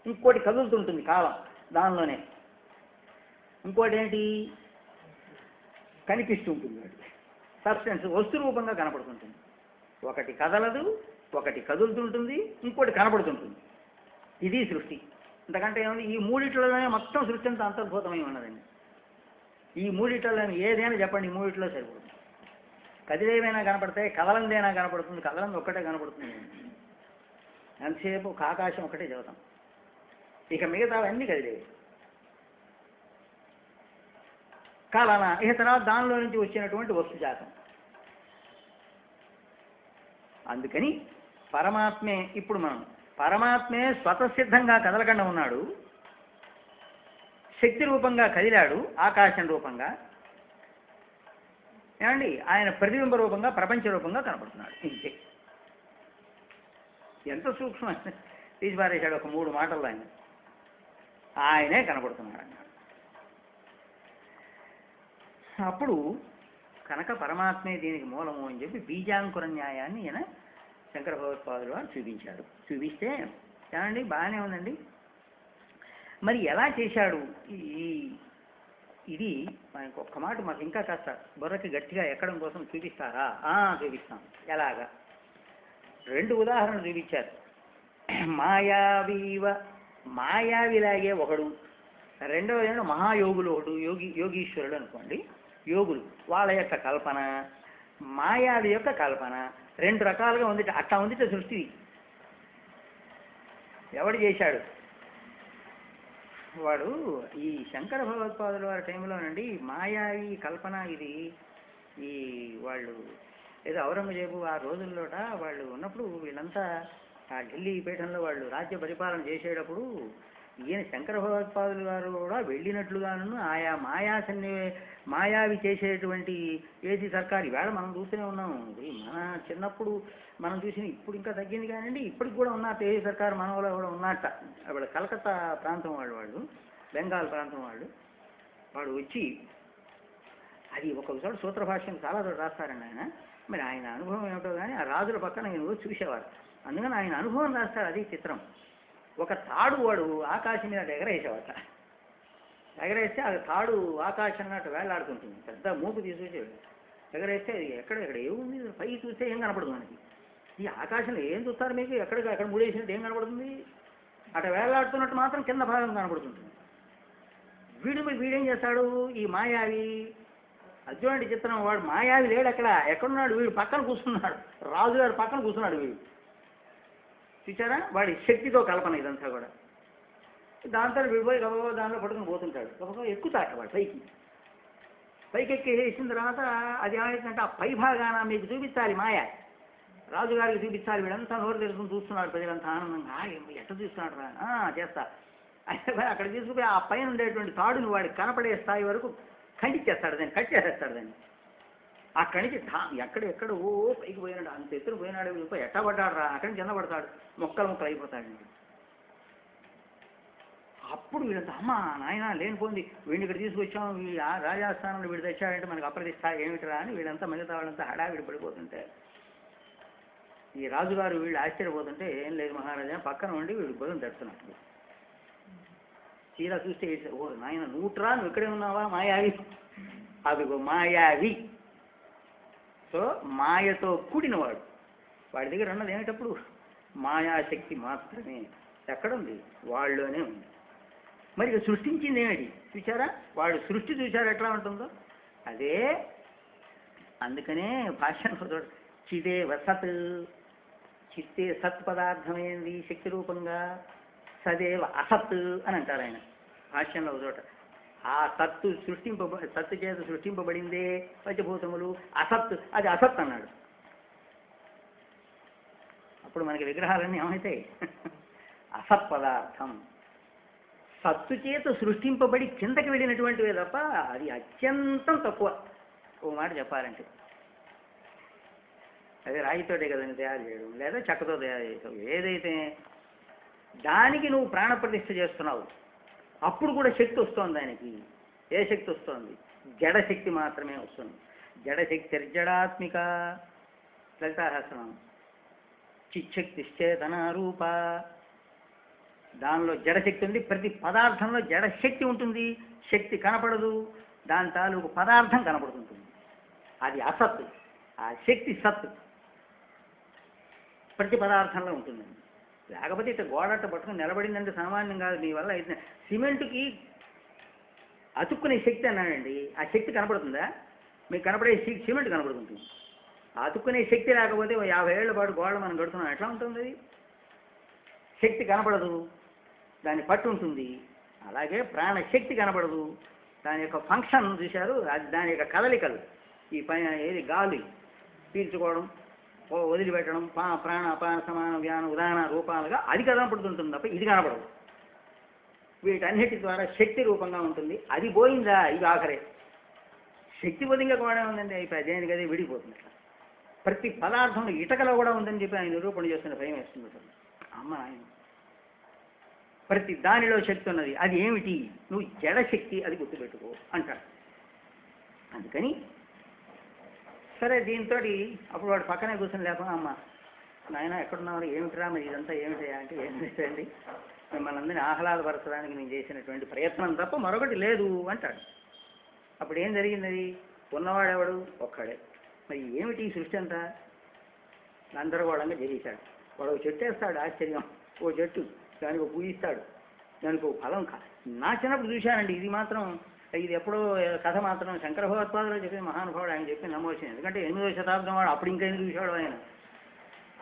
ఇంకోటి కదులుతుంటుంది కాలం దానిలోనే. ఇంకోటి ఏంటి? కనిపిస్తుంటుంది. సబ్స్టెన్స్ వస్తు రూపంగా కనపడుతుంటుంది. ఒకటి కదలదు, ఒకటి కదులుతుంటుంది, ఇంకోటి కనపడుతుంటుంది. ఇది సృష్టి. అంతకంటే ఏముంది? ఈ మూడిట్లలోనే మొత్తం సృష్టి అంతా అంతర్భూతమై ఉన్నదండి. ఈ మూడిట్లలో ఏదైనా చెప్పండి, ఈ మూడిట్లో సరిపడుతుంది. కదిలేవైనా కనపడతాయి, కదలందేనా కనపడుతుంది. కదలంది ఒక్కటే కనపడుతుంది. ఎంతసేపు ఆకాశం ఒకటే చదువుతాం, ఇక మిగతావన్నీ కదిలేవి. కాలన, ఇక తర్వాత దానిలో నుంచి వచ్చినటువంటి వస్తుజాతం. అందుకని పరమాత్మే, ఇప్పుడు మనం పరమాత్మే స్వతసిద్ధంగా కదలకుండా ఉన్నాడు, శక్తి రూపంగా కదిలాడు, ఆకాశం రూపంగా. ఏమండి? ఆయన ప్రతిబింబ రూపంగా, ప్రపంచ రూపంగా కనపడుతున్నాడు. ఇంతే. ఎంత సూక్ష్మం తీసి పారేశాడు ఒక 3 మాటల్లో. ఆయనే కనపడుతున్నాడు అన్నాడు. అప్పుడు కనుక పరమాత్మే దీనికి మూలము అని చెప్పి బీజాంకుర న్యాయాన్ని ఈయన శంకర భగవత్పాదులు వారు చూపించాడు. చూపిస్తే ఏమండి బాగానే ఉందండి. మరి ఎలా చేశాడు? ఇది మనకు ఒక్క మాట మాకు ఇంకా కాస్త బుర్రకి గట్టిగా ఎక్కడం కోసం చూపిస్తారా? చూపిస్తాం. ఎలాగా? 2 ఉదాహరణలు చూపించారు. మాయావీవ, మాయావిలాగే ఒకడు, రెండవది ఏమో మహాయోగులు ఒకడు, యోగీశ్వరుడు అనుకోండి. యోగులు వాళ్ళ యొక్క కల్పన, మాయావి యొక్క కల్పన 2 రకాలుగా ఉంది. అట్లా ఉంది సృష్టి. ఎవడు చేశాడు? వాడు ఈ శంకర భగవత్పాదుల వారి టైంలోనండి మాయావి కల్పన ఇది ఈ వాళ్ళు ఏదో ఔరంగజేబు ఆ రోజుల్లోట వాళ్ళు ఉన్నప్పుడు వీళ్ళంతా ఆ ఢిల్లీ పీఠంలో వాళ్ళు రాజ్య పరిపాలన చేసేటప్పుడు ఈయన శంకర భగవత్పాదులు గారు కూడా వెళ్ళినట్లుగాను ఆయా మాయావి చేసేటువంటి ఏసీ సర్కారు ఈవేళ మనం చూస్తూనే ఉన్నాము. మన చిన్నప్పుడు మనం చూసిన ఇప్పుడు ఇంకా తగ్గింది కానివ్వండి, ఇప్పటికి కూడా ఉన్నట్టు ఏసీ సర్కారు మనలో కూడా ఉన్నట్ట. వాళ్ళు కలకత్తా ప్రాంతం వాళ్ళు బెంగాల్ ప్రాంతం వాడు వచ్చి అది ఒక్కొక్కసారి సూత్రభాష్యం చాలా చోట రాస్తారండి ఆయన. మరి ఆయన అనుభవం ఏమిటో కానీ ఆ రాజుల పక్కన నేను చూసేవారు, అందుకని ఆయన అనుభవం రాస్తాడు. అది చిత్రం. ఒక తాడు వాడు ఆకాశం మీద ఎగరేసేవాట. ఎగరేస్తే అది తాడు ఆకాశం అటు వేలాడుతుంటుంది. పెద్ద మూపు తీసుకొచ్చి ఎగరేస్తే అది ఎక్కడ ఏముంది, పైకి చూస్తే ఏం కనపడుతుంది మనకి. ఈ ఆకాశంలో ఏం చూస్తారు మీకు, ఎక్కడ ముడేసినట్టు ఏం కనపడుతుంది, అటు వేలాడుతున్నట్టు మాత్రం కింద భాగం కనపడుతుంటుంది. వీడేం చేస్తాడు, ఈ మాయావి అర్జునుడి చిత్రం. వాడు మాయావి లేడు అక్కడ, ఎక్కడున్నాడు, వీడు పక్కన కూర్చున్నాడు, రాజుగారి పక్కన కూర్చున్నాడు వీడు. చూచారా, వాడి శక్తితో కల్పన ఇదంతా కూడా. దాంతో విడిపోయి గబగబా దాంట్లో పట్టుకుని పోతుంటాడు. గబగబా ఎక్కుతాడు వాడు పైకి ఎక్కేసిన తర్వాత అది ఏమైందంటే ఆ పై భాగాన మీకు చూపించాలి మాయ, రాజుగారికి చూపించాలి. వీడంతా నోరు తెలుసుకుని చూస్తున్నాడు, ప్రజలంతా ఆనందంగా ఎట్లా చూస్తున్నాడు రా చేస్తా. అక్కడ తీసుకుపోయి ఆ పైన ఉండేటువంటి తాడుని వాడికి కనపడే స్థాయి వరకు ఖండించేస్తాడు, దాన్ని కట్ చేసేస్తాడు దాన్ని. అక్కడి నుంచి ఎక్కడెక్కడ పైకి పోయినాడు, అంత ఎత్తున పోయినాడు, ఎట్టా పడ్డాడు రా, అక్కడి నుంచి కింద పడతాడు, ముక్కలు అయిపోతాడు. అప్పుడు వీళ్ళంతా అమ్మ నాయన లేనిపోయింది, వీడిని ఇక్కడ తీసుకొచ్చాం, రాజస్థానంలో వీడు తెచ్చాడంటే మనకు అప్రతిష్ట ఏమిటిరా అని వీళ్ళంతా మిగతా వాళ్ళంతా హడావిడి పడిపోతుంటే ఈ రాజుగారు వీళ్ళు ఆశ్చర్యపోతుంటే ఏం లేదు మహారాజా పక్కన ఉండి వీడు భుజం తడుతున్నాడు. తీరా చూస్తే ఓ నాయన నువ్వుట్రా, నువ్వు ఇక్కడే ఉన్నావా మాయావి. అదిగో మాయావి. సో మాయతో కూడినవాడు. వాడి దగ్గర ఉన్నది ఏమిటప్పుడు మాయాశక్తి మాత్రమే. ఎక్కడుంది, వాళ్ళలోనే ఉంది. మరి ఇక సృష్టించింది ఏమిటి చూచారా, వాడు సృష్టి చూచారు ఎట్లా ఉంటుందో అదే. అందుకనే భాష్యంలో చిదేవ సత్, చిత్తే సత్ పదార్థమైంది శక్తి రూపంగా, సదేవ అసత్ అని అంటారు ఆయన భాష్యంలో ఒక చోట. ఆ సత్తు సత్తు చేత సృష్టింపబడిందే పంచభూతములు, అసత్ అది అసత్ అన్నాడు. అప్పుడు మనకి విగ్రహాలన్నీ ఏమవుతాయి, అసత్ పదార్థం. సత్తు చేత సృష్టింపబడి కిందకి వెళ్ళినటువంటివే తప్ప అది అత్యంతం తక్కువ. ఓ మాట చెప్పాలంటే అదే రాయితోటే కదండి తయారు చేయడం, లేదా చెక్కతో తయారు చేసావు, ఏదైతే దానికి నువ్వు ప్రాణప్రతిష్ఠ చేస్తున్నావు అప్పుడు కూడా శక్తి వస్తుంది. దానికి ఏ శక్తి వస్తుంది, జడశక్తి మాత్రమే వస్తుంది. జడశక్తి జడాత్మిక, లలితాసహస్రనామం. చిచ్చక్తిశ్చేతన రూప, దానిలో జడశక్తి ఉంది. ప్రతి పదార్థంలో జడశక్తి ఉంటుంది, శక్తి కనపడదు, దాని తాలూకు పదార్థం కనపడుతుంటుంది. అది అసత్, ఆ శక్తి సత్ ప్రతి పదార్థంలో ఉంటుందండి. లేకపోతే ఇట్లా గోడట పట్టుకుని నిలబడిందంటే సామాన్యం కాదు. మీ వల్ల అయితే సిమెంట్కి అతుక్కునే శక్తి అన్నాడండి, ఆ శక్తి కనపడుతుందా, మీకు కనపడే సిమెంట్ కనపడుతుంది. అతుక్కునే శక్తి లేకపోతే 50 ఏళ్ల పాటు గోడ మనం కడుతున్నాం, ఎట్లా ఉంటుంది అది, శక్తి కనపడదు, దాని పట్టు ఉంటుంది. అలాగే ప్రాణశక్తి కనపడదు, దాని యొక్క ఫంక్షన్ చూశారు, దాని యొక్క కదలికలు, ఈ పైన ఏది గాలి పీల్చుకోవడం, వదిలిపెట్టడం, ప్రాణ అపాన సమాన వ్యాన ఉదాహరణ రూపాలుగా అది కనపడుతుంటుంది తప్ప ఇది కనపడదు. వీటన్నిటి ద్వారా శక్తి రూపంగా ఉంటుంది. అది పోయిందా ఇది ఆఖరే. శక్తి బోధింగా కూడా ఉందండి, అయిపోయి దేనికి అదే విడిపోతుంది. ప్రతి పదార్థంలో ఇటకలో కూడా ఉందని చెప్పి ఆయన నిరూపణ చేస్తున్న భయం వేస్తుంది. అమ్మ ఆయన ప్రతి దానిలో శక్తి ఉన్నది. అది ఏమిటి, నువ్వు జడశక్తి, అది గుర్తుపెట్టుకో అంటాడు. అందుకని సరే దీంతో అప్పుడు వాడు పక్కనే కూర్చొని లేకపోతే అమ్మ నాయన ఎక్కడున్నావు, ఏమిటిరా మరి ఇదంతా ఏమిటా అంటే, ఏం చేసేయండి మిమ్మల్ని అందరినీ ఆహ్లాదపరచడానికి నేను చేసినటువంటి ప్రయత్నం తప్ప మరొకటి లేదు అంటాడు. అప్పుడు ఏం జరిగింది, ఉన్నవాడెవడు ఒక్కడే. మరి ఏమిటి ఈ సృష్టి అంతా గందరగోళంగా జరిగించాడు. వాడు ఒక చెట్టు వేస్తాడు, ఆశ్చర్యం, ఓ చెట్టు, దానికి ఒక పూజిస్తాడు, దానికి ఒక ఫలం. నా చిన్నప్పుడు చూశానండి, ఇది మాత్రం ఇది ఎప్పుడో కథ మాత్రం శంకర భగవత్పాదులో చెప్పిన మహానుభావుడు ఆయన చెప్పి నమ్మవచ్చింది. ఎందుకంటే 8వ శతాబ్దం వాడు, అప్పుడు ఇంకెందుకు చూశాడు ఆయన.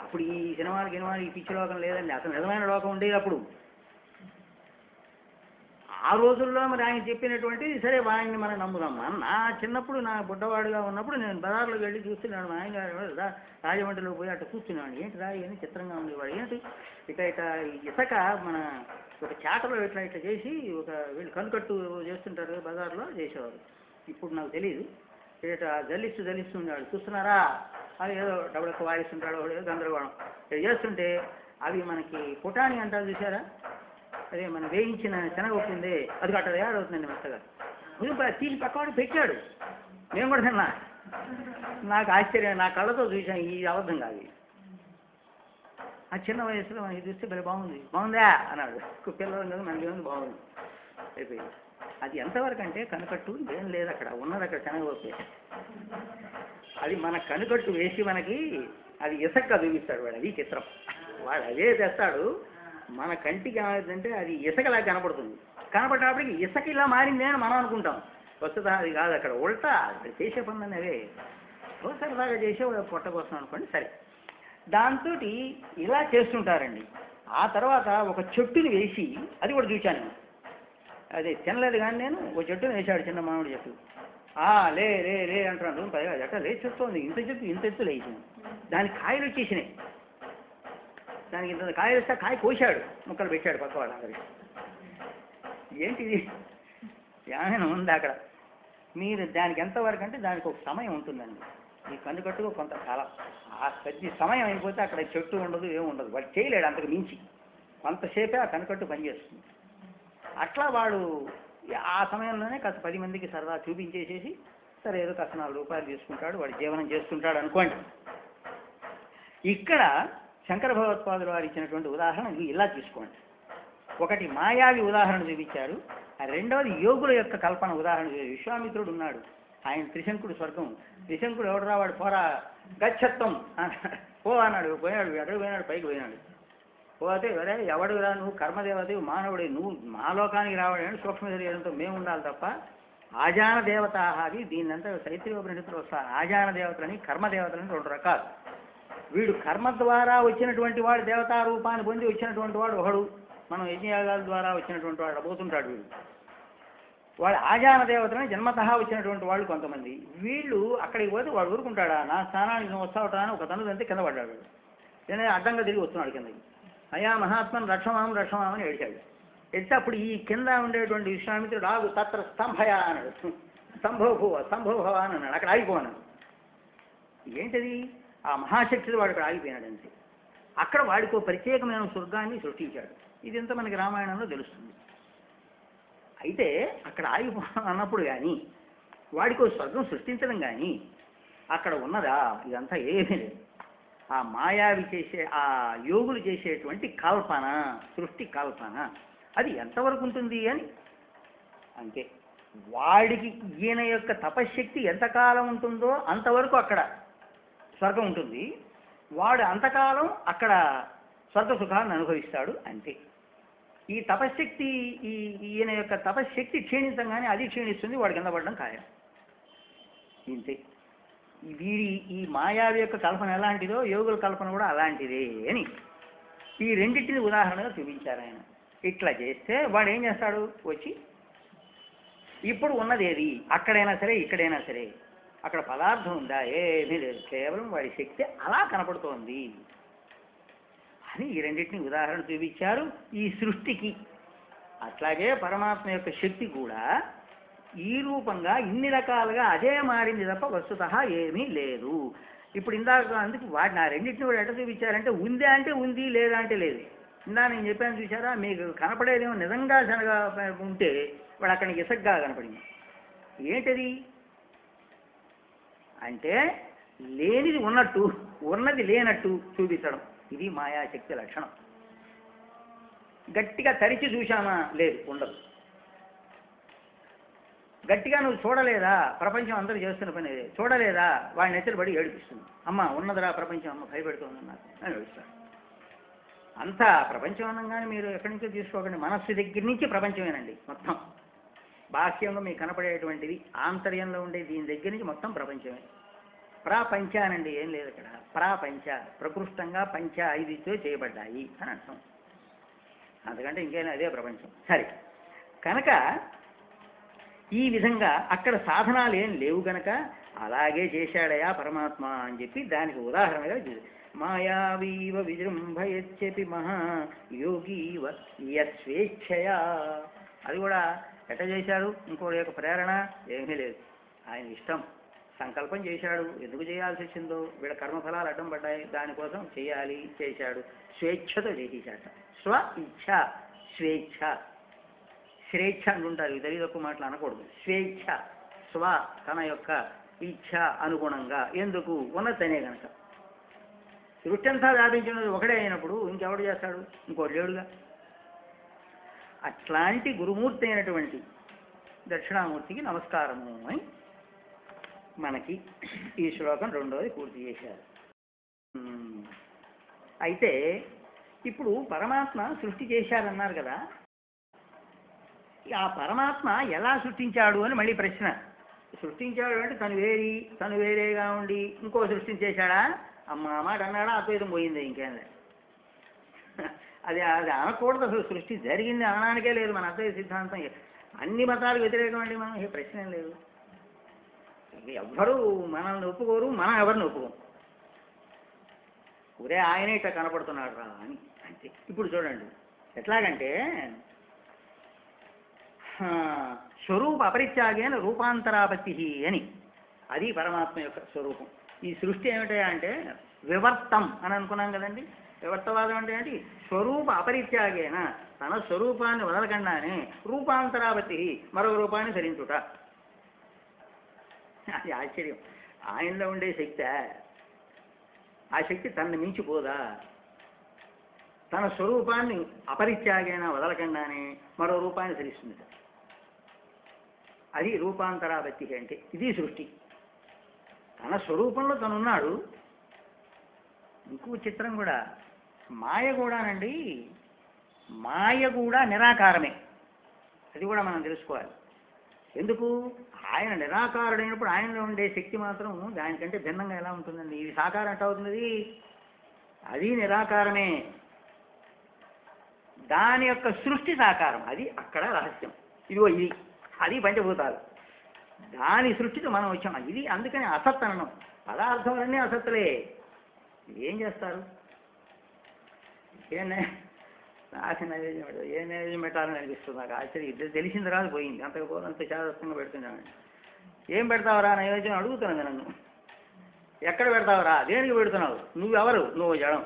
అప్పుడు ఈ సినిమాలకి ఈ పిచ్చి లోకం లేదండి, అసలు నిజమైన లోకం ఉండేది అప్పుడు. ఆ రోజుల్లో మరి ఆయన చెప్పినటువంటి సరే ఆయన్ని మనం నమ్ముదాం. నా చిన్నప్పుడు నా బుడ్డవాడుగా ఉన్నప్పుడు నేను బజార్లోకి వెళ్ళి చూస్తున్నాను. మా ఆయనగారు రాజమండ్రిలో పోయి అట్లా కూర్చున్నాను. ఏంటి రా ఇవన్నీ చిత్రంగా ఉంది వాడు ఏంటి ఇట ఇసక మన ఒక చాటలో ఇట్లా ఇట్లా చేసి ఒక వీళ్ళు కనుకట్టు చేస్తుంటారు బజార్లో చేసేవారు. ఇప్పుడు నాకు తెలియదు. ఇట జల్లిస్తుంటాడు చూస్తున్నారా, అది ఏదో డబ్బులకు వాయిస్తుంటాడు ఏదో గందరగోళం చేస్తుంటే అవి మనకి పుటాని అంటారు చూసారా, అదే మనం వేయించిన శనగపప్పు ఉంది అది అట్లా తయారవుతుందండి మెత్తగా. తీసి పక్కవాడు పెట్టాడు, నేను కూడా తిన్నా. నాకు ఆశ్చర్యం, నా కళ్ళతో చూసాను, ఈ అబద్ధం కాదు. ఆ చిన్న వయసులో మనకి చూస్తే భలే బాగుందా అన్నాడు. పిల్లలు కదా మనకి ఏముంది బాగుంది అయిపోయింది. అది ఎంతవరకు అంటే కనుకట్టు ఏం లేదు అక్కడ ఉన్నది, అక్కడ శనగపప్పు. అది మన కనుకట్టు వేసి మనకి అది ఇసక్గా చూపిస్తాడు వాడు. అది చిత్రం. వాడు అదే తెస్తాడు, మన కంటికి ఏమైందంటే అది ఇసకలా కనపడుతుంది. కనపడేటప్పటికి ఇసక ఇలా మారింది అని మనం అనుకుంటాం. వస్తుందా అది కాదు, అక్కడ ఉల్టా చేసే పనులని అవే సరదాగా చేసే పొట్ట కోసం అనుకోండి. సరే, దాంతో ఇలా చేస్తుంటారండి. ఆ తర్వాత ఒక చెట్టుని వేసి, అది కూడా చూశాను, అదే తినలేదు కానీ నేను, ఒక చెట్టుని వేశాడు, చిన్న మామిడి చెట్టు. లే లే లే అంటున్నాడు. పైగా ఎట్లా లేచి చూస్తుంది, ఇంత ఎత్తు లేచింది. దానికి కాయలు వచ్చేసినాయి. దానికి ఇంత కాయలు వస్తే కాయ కోసాడు, ముక్కలు పెట్టాడు పక్క వాళ్ళు అందరికి. ఏంటిది ఏమైనా ఉంది అక్కడ? మీరు దానికి ఎంతవరకు అంటే దానికి ఒక సమయం ఉంటుందండి. ఈ కన్నుకట్టుగా కొంతకాలం, ఆ కొద్ది సమయం అయిపోతే అక్కడ చెట్టు ఉండదు, ఏముండదు. వాడు చేయలేడు అంతకు మించి. కొంతసేపే ఆ కన్నుకట్టు పనిచేస్తుంది. అట్లా వాడు ఆ సమయంలోనే కాస్త 10 మందికి సరదా చూపించేసేసి సరే ఏదో కాస్త 4 రూపాయలు తీసుకుంటాడు, వాడు జీవనం చేస్తుంటాడు అనుకోండి. ఇక్కడ శంకర భగవత్పాదులు వారు ఇచ్చినటువంటి ఉదాహరణ ఇలా తీసుకోండి. ఒకటి మాయావి ఉదాహరణ చూపించారు, రెండవది యోగుల యొక్క కల్పన ఉదాహరణ. విశ్వామిత్రుడు ఉన్నాడు, ఆయన త్రిశంకుడు స్వర్గం. త్రిశంకుడు ఎవడు రావాడు, పోరా గచ్చత్వం పో అన్నాడు. పోయాడు, ఎక్కడికి పోయినాడు, పైకి పోయినాడు. పోతే వరే ఎవడు రా, నువ్వు కర్మదేవతవి, మానవుడే, నువ్వు మా లోకానికి రావడానికి సూక్ష్మ శరీరంతో మేము ఉండాలి తప్ప ఆజాన దేవత అది దీన్నంతా తైత్రీయోపనిషత్తులో వస్తారు. ఆజాన దేవతలని కర్మదేవతలని 2 రకాలు. వీడు కర్మ ద్వారా వచ్చినటువంటి వాడు, దేవతా రూపాన్ని పొంది వచ్చినటువంటి వాడు ఒకడు, మనం యజ్ఞయాగాల ద్వారా వచ్చినటువంటి వాడు పోతుంటాడు. వాడు ఆజాన దేవతలని జన్మతహా వచ్చినటువంటి వాళ్ళు కొంతమంది. వీళ్ళు అక్కడికి పోతే వాడు ఊరుకుంటాడా, నా స్థానానికి నువ్వు వస్తావుటా అని ఒక తను అంతే కింద పడ్డాడు. నేను అడ్డంగా తిరిగి వస్తున్నాడు కిందకి. అయ్యా మహాత్మను రక్షమామని ఏడిచాడు. ఎడితే అప్పుడు ఈ కింద ఉండేటువంటి విశ్వామిత్రుడు ఆగు తత్ర స్తంభయ అన్నాడు. స్తంభోభవ అని అన్నాడు. అక్కడ ఆగిపోన్నాడు. ఏంటది? ఆ మహాశక్తుడు వాడు అక్కడ ఆగిపోయినాడు అంతే. అక్కడ వాడికో ప్రత్యేకమైన స్వర్గాన్ని సృష్టించాడు. ఇదంతా మనకి రామాయణంలో తెలుస్తుంది. అయితే అక్కడ ఆగిపో అన్నప్పుడు కానీ వాడికో స్వర్గం సృష్టించడం కానీ అక్కడ ఉన్నదా? ఇదంతా ఏమీ లేదు. ఆ మాయావి చేసే, ఆ యోగులు చేసేటువంటి కల్పన, సృష్టి కల్పన, అది ఎంతవరకు ఉంటుంది అని అంతే. వాడికి ఈయన యొక్క తపశ్శక్తి ఎంతకాలం ఉంటుందో అంతవరకు అక్కడ స్వర్గం ఉంటుంది. వాడు అంతకాలం అక్కడ స్వర్గ సుఖాన్ని అనుభవిస్తాడు అంతే. ఈ తపశ్శక్తి, ఈయన యొక్క తపశ్శక్తి క్షీణించగానే అది క్షీణిస్తుంది, వాడు కింద పడడం ఖాయం ఇంతే. వీడి ఈ మాయావి యొక్క కల్పన ఎలాంటిదో యోగుల కల్పన కూడా అలాంటిదే అని ఈ రెండింటిని ఉదాహరణగా చూపించారు ఆయన. ఇట్లా చేస్తే వాడు ఏం చేస్తాడు, వచ్చి ఇప్పుడు ఉన్నది ఏది, అక్కడైనా సరే ఇక్కడైనా సరే అక్కడ పదార్థం ఉందా, ఏమీ లేదు, కేవలం వాడి శక్తి అలా కనపడుతోంది అని ఈ రెండింటిని ఉదాహరణ చూపించారు ఈ సృష్టికి. అట్లాగే పరమాత్మ యొక్క శక్తి కూడా ఈ రూపంగా ఇన్ని రకాలుగా అదే మారింది తప్ప వస్తుతః ఏమీ లేదు. ఇప్పుడు ఇందాక అందుకు వాడిని ఆ రెండింటిని కూడా ఎట్లా చూపించారంటే ఉందా అంటే ఉంది, లేదా అంటే లేదు. ఇందా నేను చెప్పాను చూసారా, మీకు కనపడేదేమో నిజంగా శనగా ఉంటే వాడు అక్కడికి ఇసగ్గా కనపడింది. ఏంటది అంటే లేనిది ఉన్నట్టు, ఉన్నది లేనట్టు చూపించడం. ఇది మాయాశక్తి లక్షణం. గట్టిగా తరిచి చూశామా, లేదు, ఉండదు. గట్టిగా నువ్వు చూడలేదా, ప్రపంచం అందరూ చేస్తున్న పని చూడలేదా, వాడిని ఎత్తుబడి ఏడిపిస్తుంది. అమ్మ ఉన్నదిరా ప్రపంచం, అమ్మ భయపెడుతుంది నాకు అని ఏడుస్తాడు. అంతా ప్రపంచం అనగానే మీరు ఎక్కడి నుంచో తీసుకోకండి, మనస్సు దగ్గర నుంచి ప్రపంచమేనండి మొత్తం. బాహ్యంలో మీకు కనపడేటువంటిది, ఆంతర్యంలో ఉండే దీని దగ్గర నుంచి మొత్తం ప్రపంచమే. ప్రాపంచ అనండి, ఏం లేదు అక్కడ. ప్రాపంచ ప్రకృష్టంగా పంచ 5తో చేయబడ్డాయి అని అర్థం. అందుకంటే ఇంకేనా అదే ప్రపంచం. సరే, కనుక ఈ విధంగా అక్కడ సాధనాలు ఏం లేవు గనక అలాగే చేశాడయా పరమాత్మ అని చెప్పి దానికి ఉదాహరణగా మాయావీవ విజృంభయచ్చపి మహా యోగీవ యస్వేచ్ఛయా. అది కూడా ఎట్ట చేశాడు? ఇంకోటి యొక్క ప్రేరణ ఏమీ లేదు, ఆయన ఇష్టం. సంకల్పం చేశాడు, ఎందుకు చేయాల్సి వచ్చిందో, వీళ్ళ కర్మఫలాలు అడ్డం పడ్డాయి, దానికోసం చేయాలి, చేశాడు. స్వేచ్ఛతో చేసేశాట. స్వ ఇచ్ఛ, స్వేచ్ఛ. స్వేచ్ఛ అంటుంటారు, తెలివి తక్కువ మాటలు అనకూడదు. స్వేచ్ఛ, స్వ తన యొక్క ఇచ్ఛ అనుగుణంగా. ఎందుకు? ఉన్నతనే కనుక. సృష్టి అంతా వ్యాపించినది ఒకడే అయినప్పుడు ఇంకెవడు చేస్తాడు? ఇంకోటి లేడుగా. అట్లాంటి గురుమూర్తి అయినటువంటి దక్షిణామూర్తికి నమస్కారము అని మనకి ఈ శ్లోకం రెండోది పూర్తి చేశారు. అయితే ఇప్పుడు పరమాత్మ సృష్టి చేశారన్నారు కదా, ఆ పరమాత్మ ఎలా సృష్టించాడు అని మళ్ళీ ప్రశ్న. సృష్టించాడు అంటే తను వేరేగా ఉండి ఇంకో సృష్టించేశాడా? అమ్మ మాట అన్నాడా? అద్వైతం పోయింది, ఇంకేం లేదు. అది అనకూడదు. అసలు సృష్టి జరిగింది అనడానికే లేదు మన అద్వైత సిద్ధాంతం. అన్ని మతాలకు వ్యతిరేకం అండి మనం, ఏ ప్రశ్న ఏం లేదు. ఎవ్వరూ మనల్ని ఒప్పుకోరు, మనం ఎవరిని ఒప్పుకోం. ఒరే ఆయనే ఇట్లా కనపడుతున్నాడు రా అని అంతే. ఇప్పుడు చూడండి ఎట్లాగంటే స్వరూప అపరిత్యాగేన రూపాంతరాపత్తి అని, అది పరమాత్మ యొక్క స్వరూపం. ఈ సృష్టి ఏమిటా అంటే వివర్తం అని అనుకున్నాం కదండి. వివర్తవాదం అంటే ఏంటి? స్వరూప అపరిత్యాగేన, తన స్వరూపాన్ని వదలకుండానే రూపాంతరాపత్తి, మరొక రూపాన్ని ధరించుట. అది ఆశ్చర్యం. ఆయనలో ఉండే శక్తి, ఆ శక్తి తనని మించిపోదా? తన స్వరూపాన్ని అపరిత్యాగైన వదలకుండానే మరో రూపాన్ని ధరిస్తుంది. అది రూపాంతరాపత్తి అంటే. ఇది సృష్టి. తన స్వరూపంలో తనున్నాడు. ఇంకో చిత్రం కూడా, మాయ కూడానండి, మాయ కూడా నిరాకారమే. అది కూడా మనం తెలుసుకోవాలి. ఎందుకు? ఆయన నిరాకారుడైనప్పుడు ఆయనలో ఉండే శక్తి మాత్రం దానికంటే భిన్నంగా ఎలా ఉంటుందండి? ఇది సాకారం ఎట్ట అవుతుంది? అది నిరాకారమే. దాని యొక్క సృష్టి సాకారం. అది అక్కడ రహస్యం. ఇదిగో ఇది, అది పంచభూతాలు. దాని సృష్టితో మనం వచ్చాం. ఇది అందుకని అసత్ అనడం. పదార్థాలన్నీ అసత్తులే. ఏం చేస్తారు? నాకు నైవేద్యం పెట్టదు. ఏ నైవేద్యం పెట్టాలని అనిపిస్తుంది నాకు. ఆశ్చర్యం. ఇద్దరు తెలిసిన తర్వాత పోయింది. అంత చాదస్తంగా పెడుతున్నాను. ఏం పెడతావురా నైవేద్యం అడుగుతున్నాను నన్ను. ఎక్కడ పెడతావురా? దేనికి పెడుతున్నావు? నువ్వెవరు? నువ్వు జడం.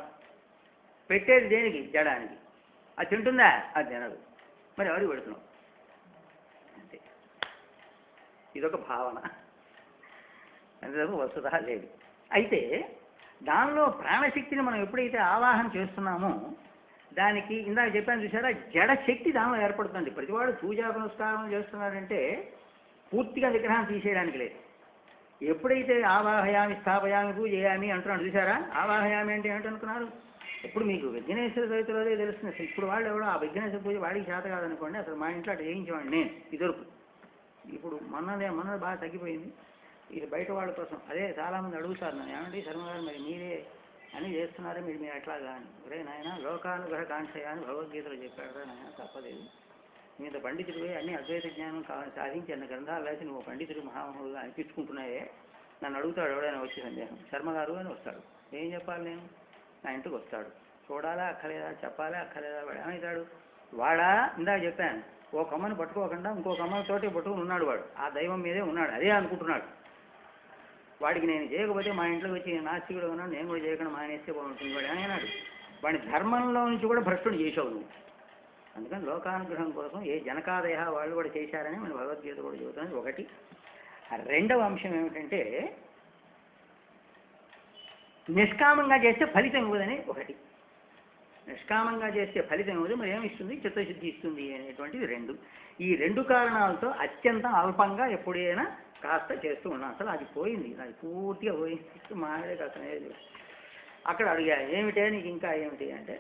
పెట్టేది దేనికి? జడానికి. అది తింటుందా? అది తినదు. మరి ఎవరికి పెడుతున్నావు? అంతే. ఇదొక భావన, అంతేతప్ప వస్తుత లేదు. అయితే దానిలో ప్రాణశక్తిని మనం ఎప్పుడైతే ఆవాహన చేస్తున్నామో, దానికి ఇందాక చెప్పాను చూసారా, జడశక్తి దానిలో ఏర్పడుతుంది. ప్రతివాడు పూజా పునస్కారం చేస్తున్నాడంటే పూర్తిగా విగ్రహం తీసేయడానికి లేదు. ఎప్పుడైతే ఆవాహయామి స్థాపయామి పూజయామి అంటున్నాడు చూసారా, ఆవాహయామి అంటే ఏంటనుకున్నారు? ఇప్పుడు మీకు విఘ్నేశ్వర చరిత్రలోనే తెలుస్తుంది. ఇప్పుడు వాళ్ళు ఎవడో ఆ విఘ్నేశ్వర పూజ వాడికి చేత కాదనుకోండి, అసలు మా ఇంట్లో అటు చేయించేవాడిని నేను ఇదివరకు. ఇప్పుడు మొన్న బాగా తగ్గిపోయింది. ఇది బయట వాళ్ళ కోసం. అదే చాలామంది అడుగుతారు నన్ను, ఏమంటే శర్మ గారు మరి మీరే అని చేస్తున్నారే, మీరు ఎట్లాగా అని. ఒరే నాయన, లోకానుగ్రహ కాంక్షయ అని భగవద్గీతలో చెప్పాడు నాయన, తప్పలేదు. మీద పండితుడివే అన్ని అద్వైత జ్ఞానం కావాలి సాధించి అన్న గ్రంథాలు రాసి నువ్వు పండితుడు మహామహుడుగా అనిపించుకుంటున్నాయే. నన్ను అడుగుతాడు ఎవడైనా వచ్చి సందేహం, శర్మ గారు అని వస్తాడు. ఏం చెప్పాలి నేను? నా ఇంటికి వస్తాడు. చూడాలా అక్కలేదా, చెప్పాలా అక్కలేదా? వాడు ఏమవుతాడు? వాడా ఇందాక చెప్పాను, ఓ కమ్మని పట్టుకోకుండా ఇంకో కమ్మతోటి పట్టుకుని ఉన్నాడు. వాడు ఆ దైవం మీదే ఉన్నాడు, అదే అనుకుంటున్నాడు. వాడికి నేను చేయకపోతే మా ఇంట్లోకి వచ్చి నాస్తికుడు ఉన్నాడు, నేను కూడా చేయకుండా మానేస్తే బాగుంటుంది. వాడు ఏమన్నాడు? వాడి ధర్మంలో నుంచి కూడా భ్రష్టుడు చేసావు నువ్వు. అందుకని లోకానుగ్రహం కోసం ఏ జనకాదయ వాళ్ళు కూడా చేశారని మన భగవద్గీత కూడా చెబుతుంది. ఒకటి. రెండవ అంశం ఏమిటంటే నిష్కామంగా చేస్తే ఫలితం ఇవ్వదని ఒకటి. నిష్కామంగా చేస్తే ఫలితం ఇవ్వదు, మరి ఏమిస్తుంది? చిత్తశుద్ధి ఇస్తుంది అనేటువంటిది రెండు. ఈ రెండు కారణాలతో అత్యంత అల్పంగా ఎప్పుడైనా కాస్త చేస్తూ ఉన్నాను. అసలు అది పోయింది, అది పూర్తిగా పోయింది. మాడే కాస్త అక్కడ అడిగా, ఏమిటే నీకు ఇంకా ఏమిటి అంటే,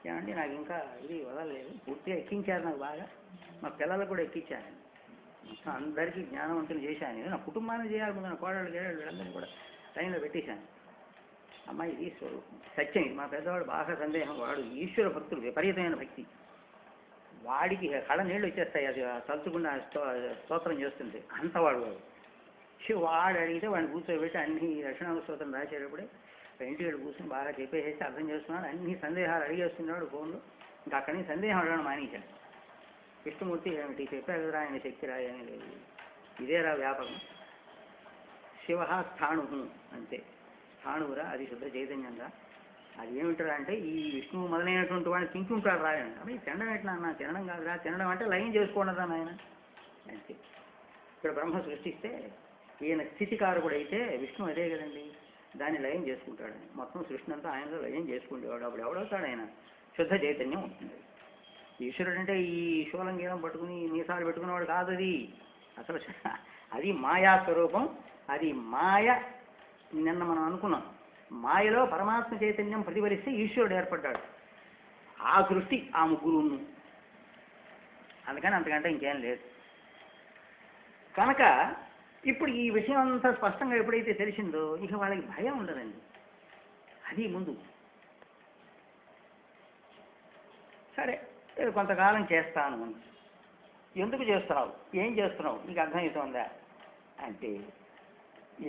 ఏమంటే నాకు ఇంకా ఇది వదలలేదు, పూర్తిగా ఎక్కించారు నాకు బాగా. మా పిల్లలకు కూడా ఎక్కించాను, మొత్తం అందరికీ జ్ఞానవంతులు చేశాను. నేను నా కుటుంబాన్ని చేయాలి, ముందు నా కోడళ్ళు గేడళ్ళు వీళ్ళందరినీ కూడా లైన్లో పెట్టేశాను. అమ్మాయి ఇది స్వరూపం, సత్యం ఇది. మా పెద్దవాడు బాగా సందేహం, వాడు ఈశ్వర భక్తుడు, విపరీతమైన భక్తి. వాడికి కళ్ళ నీళ్ళు వచ్చేస్తాయి, అది తలుచుకున్న స్తోత్రం చేస్తుంది అంతవాడు వాడు. వాడు అడిగితే వాడిని కూర్చోబెట్టి అన్ని దక్షిణామ స్తోత్రం రాసేటప్పుడే ఇంటికి కూర్చొని బాగా చెప్పేసేసి అర్థం చేస్తున్నాడు, అన్ని సందేహాలు అడిగేస్తున్నాడు ఫోన్లో. ఇంకా అక్కడి నుంచి సందేహం అడగడం మానేశాడు. విష్ణుమూర్తి ఏమిటి చెప్పారు కదా ఆయన శక్తి రాయని లేదు, ఇదేరా వ్యాపకం. శివ స్థాణు అంతే, స్థాణువురా అది శుద్ధ చైతన్యంగా. అది ఏమిటారా అంటే ఈ విష్ణువు మొదలైనటువంటి వాడిని తింటుంటాడు రాయని. అవి తినడం ఎట్లా అన్న, తినడం కాదురా, తినడం అంటే లయం చేసుకోండిరా నాయన అంతే. ఇక్కడ బ్రహ్మ సృష్టిస్తే ఈయన స్థితికారకుడైతే విష్ణు అదే కదండి, దాన్ని లయం చేసుకుంటాడు. మొత్తం సృష్టి అంతా ఆయనలో లయం చేసుకుంటేవాడు. అప్పుడు ఎవడవుతాడు ఆయన? శుద్ధ చైతన్యం ఉంటుంది. ఈశ్వరుడు అంటే ఈ శూలం గీలం పట్టుకుని మీసాలు పెట్టుకునేవాడు కాదు. అది అసలు అది మాయా స్వరూపం. అది మాయ. నిన్న మనం అనుకున్నాం, మాయలో పరమాత్మ చైతన్యం ప్రతిఫలిస్తే ఈశ్వరుడు ఏర్పడ్డాడు. ఆ సృష్టి ఆ ముగ్గురు. అందుకని అంతకంటే ఇంకేం లేదు. కనుక ఇప్పుడు ఈ విషయం అంతా స్పష్టంగా ఎప్పుడైతే తెలిసిందో ఇక వాళ్ళకి భయం ఉండదండి. అది ముందు సరే కొంతకాలం చేస్తాను అని. ఎందుకు చేస్తున్నావు, ఏం చేస్తున్నావు, నీకు అర్థమవుతుందా అంటే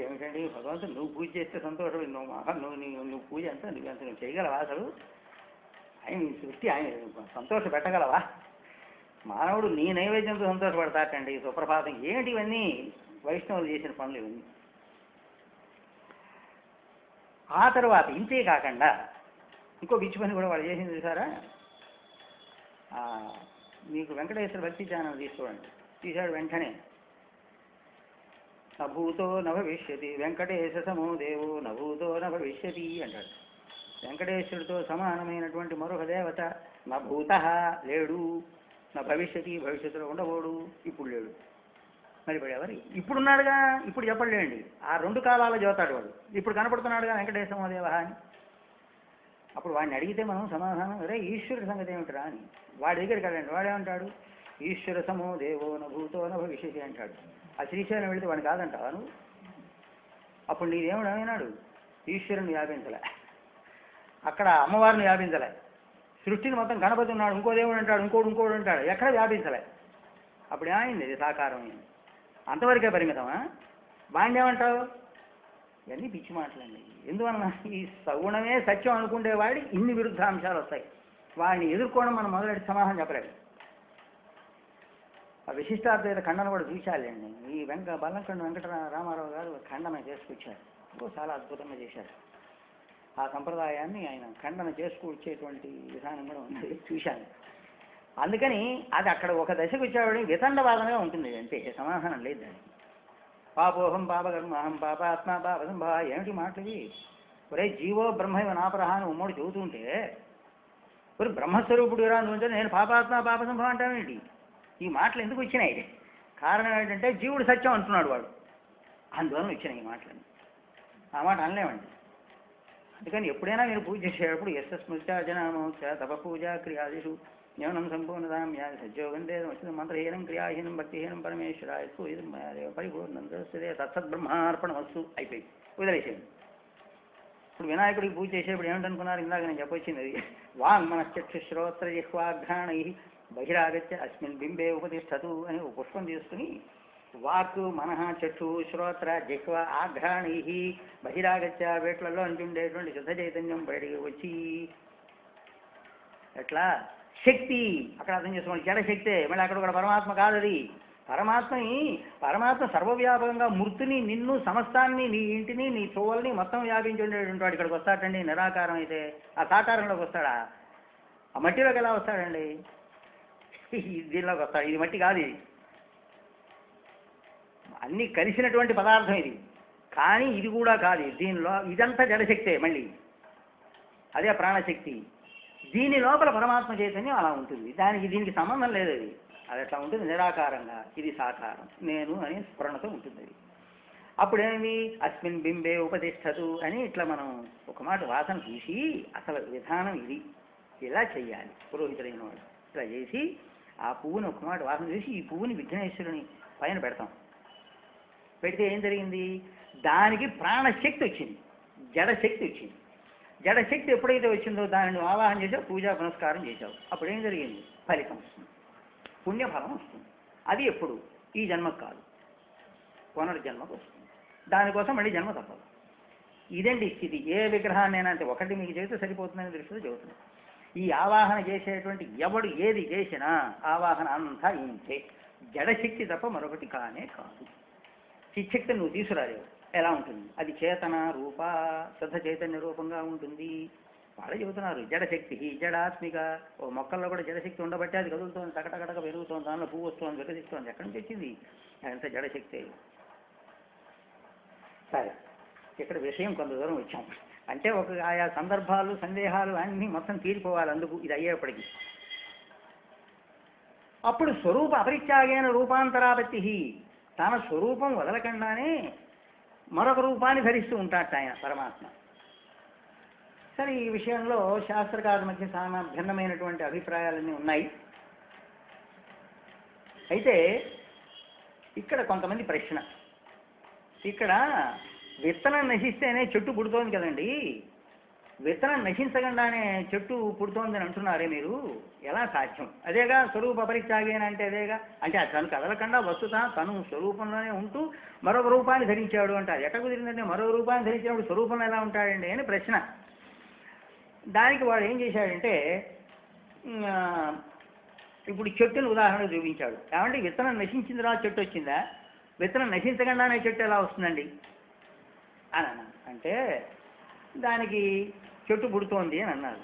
ఏమిటండి భగవంతుడు నువ్వు పూజ చేస్తే సంతోషం, నువ్వు పూజ అంతా నువ్వు చేయగలవా, అసలు ఆయన సృష్టి ఆయన సంతోష పెట్టగలవా? మానవుడు నీ నైవేద్యంతో సంతోషపడతాటండి. సుప్రభాతం ఏమిటి ఇవన్నీ? వైష్ణవులు చేసిన పనులు ఇవన్నీ. ఆ తర్వాత ఇంతే కాకుండా ఇంకో పిచ్చి పని కూడా వాళ్ళు చేసింది చూసారా? మీకు వెంకటేశ్వర భక్తి ఛానల్ తీసుకోండి. తీశాడు వెంటనే నభూతో నభవిష్యతి వెంకటేశ సమో దేవో నభూతో నభవిష్యతి అంటాడు. వెంకటేశ్వరుడితో సమానమైనటువంటి మరొక దేవత నభూత లేడు, నా భవిష్యతి భవిష్యత్తులో ఉండబోడు, ఇప్పుడు లేడు. మరి వాడు ఎవరి? ఇప్పుడున్నాడుగా, ఇప్పుడు చెప్పలేండి. ఆ రెండు కాలాల్లో చదువుతాడు వాడు. ఇప్పుడు కనపడుతున్నాడుగా వెంకటేశమో దేవ అని. అప్పుడు వాడిని అడిగితే మనం సమాధానం అరే ఈశ్వరుడి సంగతి ఏమిటిరా అని. వాడి దగ్గరికి వెళ్ళండి, వాడేమంటాడు? ఈశ్వర సమో దేవో నభూతో నభవిష్యతి అంటాడు. ఆ శ్రీశైలం వెళితే వాడిని కాదంటావా నువ్వు? అప్పుడు నీదేమన్నాడు? ఈశ్వరుని వ్యాపించలే, అక్కడ అమ్మవారిని వ్యాపించలే, సృష్టిని మొత్తం గణపతి ఉన్నాడు, ఇంకో దేవుడు అంటాడు, ఇంకోడు అంటాడు, ఎక్కడ వ్యాపించలే. అప్పుడు ఏమైంది? ఇది సాకారం అయింది. అంతవరకే పరిమితమా? వాడిని ఏమంటావు? ఇవన్నీ పిచ్చి మాటలండి. ఎందువలన ఈ సగుణమే సత్యం అనుకునేవాడి ఇన్ని విరుద్ధాంశాలు వస్తాయి. వాడిని ఎదుర్కోవడం మనం మొదలెట్టి సమాధానం చెప్పలేదు. ఆ విశిష్టాద్వైత ఖండన కూడా చూశాలండి. ఈ బల్లంకొండ వెంకటరామారావు గారు ఖండన చేసుకొచ్చారు. చాలా అద్భుతంగా చేశారు. ఆ సంప్రదాయాన్ని ఆయన ఖండన చేసుకొచ్చేటువంటి విధానం కూడా ఉన్నది, చూశాను. అందుకని అది అక్కడ ఒక దశకు వచ్చేవాడి వితండవాదనగా ఉంటుంది, అంతే, సమాధానం లేదు దానికి. పాపోహం పాపకర్మహం పాపాత్మ పాపసంభవ ఏమిటి మాటలు? ఒరే జీవో బ్రహ్మైవ నాపరహ అని ఉమ్మడి చెబుతుంటే ఒరే బ్రహ్మస్వరూపుడు రా నువ్వు, నేను పాపాత్మ పాపసంభవ అంటావేంటి? ఈ మాటలు ఎందుకు వచ్చినాయి? కారణం ఏంటంటే జీవుడు సత్యం అంటున్నాడు వాడు, అందువలన వచ్చినాయి ఈ మాటలన్నీ. ఆ మాట అనలేమండి. అందుకని ఎప్పుడైనా మీరు పూజ చేసేటప్పుడు యశస్మృత్యాజనామోక్ష తప పూజా క్రియాదిషు జ్ఞానం సంపూర్ణదాం యాది సజ్జోగందే మంత్రహీనం క్రియాహీనం భక్తిహీనం పరమేశ్వరాయ పరిపూర్ణం దృష్టిదే తత్సద్బ్రహ్మార్పణ వస్తు అయిపోయింది, వదిలేసేది. ఇప్పుడు వినాయకుడికి పూజ చేసేప్పుడు ఏమిటనుకున్నారు? ఇందాక నేను చెప్పొచ్చింది అది. వాంగ్మనశ్చక్షుశ్రోత్ర జిహ్వాఘ్రాణై బహిరాగత్య అస్మిన్ బింబే ఉపతిష్టతు అని ఒక పుష్పం తీసుకుని వాక్ మనః చక్షు శ్రోత్ర జిహ్వ ఆఘ్రాణై బహిరాగత్య వేట్లలో అంటుండేటువంటి శుద్ధ చైతన్యం బయటికి వచ్చి ఎట్లా శక్తి అక్కడ అర్థం చేసుకోండి. జడశక్తే, మళ్ళీ అక్కడ కూడా పరమాత్మ కాదు అది. పరమాత్మ సర్వవ్యాపకంగా మూర్తిని, నిన్ను, సమస్తాన్ని, నీ ఇంటిని, నీ చోవల్ని మొత్తం వ్యాపించి ఉండేటువంటి వాడు ఇక్కడికి వస్తాడండి. నిరాకారం అయితే ఆ సాకారంలోకి వస్తాడా? ఆ మట్టిలోకి ఎలా వస్తాడండి? దీనిలోకి వస్తాడు. ఇది మట్టి కాదు, ఇది అన్నీ కలిసినటువంటి పదార్థం ఇది. కానీ ఇది కూడా కాదు. దీనిలో ఇదంతా జడశక్తే, మళ్ళీ అదే ప్రాణశక్తి. దీని లోపల పరమాత్మ చైతన్యం అలా ఉంటుంది. దీనికి సంబంధం లేదు. అది అట్లా ఉంటుంది నిరాకారంగా. ఇది సాకారం, నేను అనే స్ఫురణతో ఉంటుంది అది. అప్పుడేమి అస్మిన్ బింబే ఉపతిష్టతు అని ఇట్లా మనం ఒక మాట వాసన చూసి అసలు విధానం ఇది, ఇలా చెయ్యాలి పురోహితుడైన వాడు. ఇట్లా చేసి ఆ పువ్వుని ఒక మాట వాసన చూసి ఈ పువ్వుని విఘ్నేశ్వరుని పైన పెడతాం. పెడితే ఏం జరిగింది? దానికి ప్రాణశక్తి వచ్చింది, జడశక్తి వచ్చింది. జడశక్తి ఎప్పుడైతే వచ్చిందో దానిని ఆవాహన చేసావు, పూజా పునస్కారం చేశావు, అప్పుడేం జరిగింది? ఫలితం వస్తుంది. పుణ్యఫలం వస్తుంది. అది ఎప్పుడు? ఈ జన్మకు కాదు, పునర్జన్మకు వస్తుంది. దానికోసం మళ్ళీ జన్మ తప్పదు. ఇదండి స్థితి. ఏ విగ్రహాన్నైనా అంటే ఒకటి మీకు చేస్తే సరిపోతుందని దృష్టిలో చెబుతుంది. ఈ ఆవాహన చేసేటువంటి ఎవడు ఏది చేసినా ఆవాహన అంతా ఇంతే, జడశక్తి తప్ప మరొకటి కానే కాదు. చిచ్చక్తిని నువ్వు తీసుకురాలేవు. ఎలా ఉంటుంది? అది చేతన రూప, శుద్ధ చైతన్య రూపంగా ఉంటుంది. వాళ్ళు చెబుతున్నారు జడశక్తి జడాత్మిక. ఓ మొక్కల్లో కూడా జడశక్తి ఉండబట్టే అది కదులుతోంది, టకటకటక పెరుగుతోంది, దానిలో పువ్వు వస్తుంది, వికసిస్తోంది. ఎక్కడి నుంచి వచ్చింది? అంత జడశక్తి. సరే, ఇక్కడ విషయం కొంత దూరం వచ్చాం. అంటే ఒక ఆయా సందర్భాలు సందేహాలు అన్నీ మొత్తం తీరిపోవాలి అందుకు ఇది అయ్యేప్పటికీ. అప్పుడు స్వరూప అపరిత్యాగైన రూపాంతరాపత్తి, తన స్వరూపం వదలకుండానే మరొక రూపాన్ని ధరిస్తూ ఉంటాట ఆయన పరమాత్మ. సరే, ఈ విషయంలో శాస్త్రకారుల మధ్య చాలా భిన్నమైనటువంటి అభిప్రాయాలన్నీ ఉన్నాయి. అయితే ఇక్కడ కొంతమంది ప్రశ్న, ఇక్కడ విత్తనం నశిస్తేనే చెట్టు పుడుతోంది కదండి, విత్తనం నశించకుండానే చెట్టు పుడుతోందని అంటున్నారే మీరు, ఎలా సాధ్యం? అదేగా స్వరూప అపరిత్యాగేన అంటే అదేగా. అంటే తను కదలకుండా వస్తుతా తను స్వరూపంలోనే ఉంటూ మరొక రూపాన్ని ధరించాడు అంటారు. ఎట్ట కుదిరిందంటే మరొక రూపాన్ని ధరించినప్పుడు స్వరూపంలో ఎలా ఉంటాడండి అని ప్రశ్న. దానికి వాడు ఏం చేశాడంటే ఇప్పుడు చెట్టును ఉదాహరణ చూపించాడు. ఏమంటే విత్తనం నశించిందిరా చెట్టు వచ్చిందా? విత్తనం నశించకుండానే చెట్టు ఎలా వస్తుందండి అని అన్నాను. అంటే దానికి చెట్టు పుడుతోంది అని అన్నారు.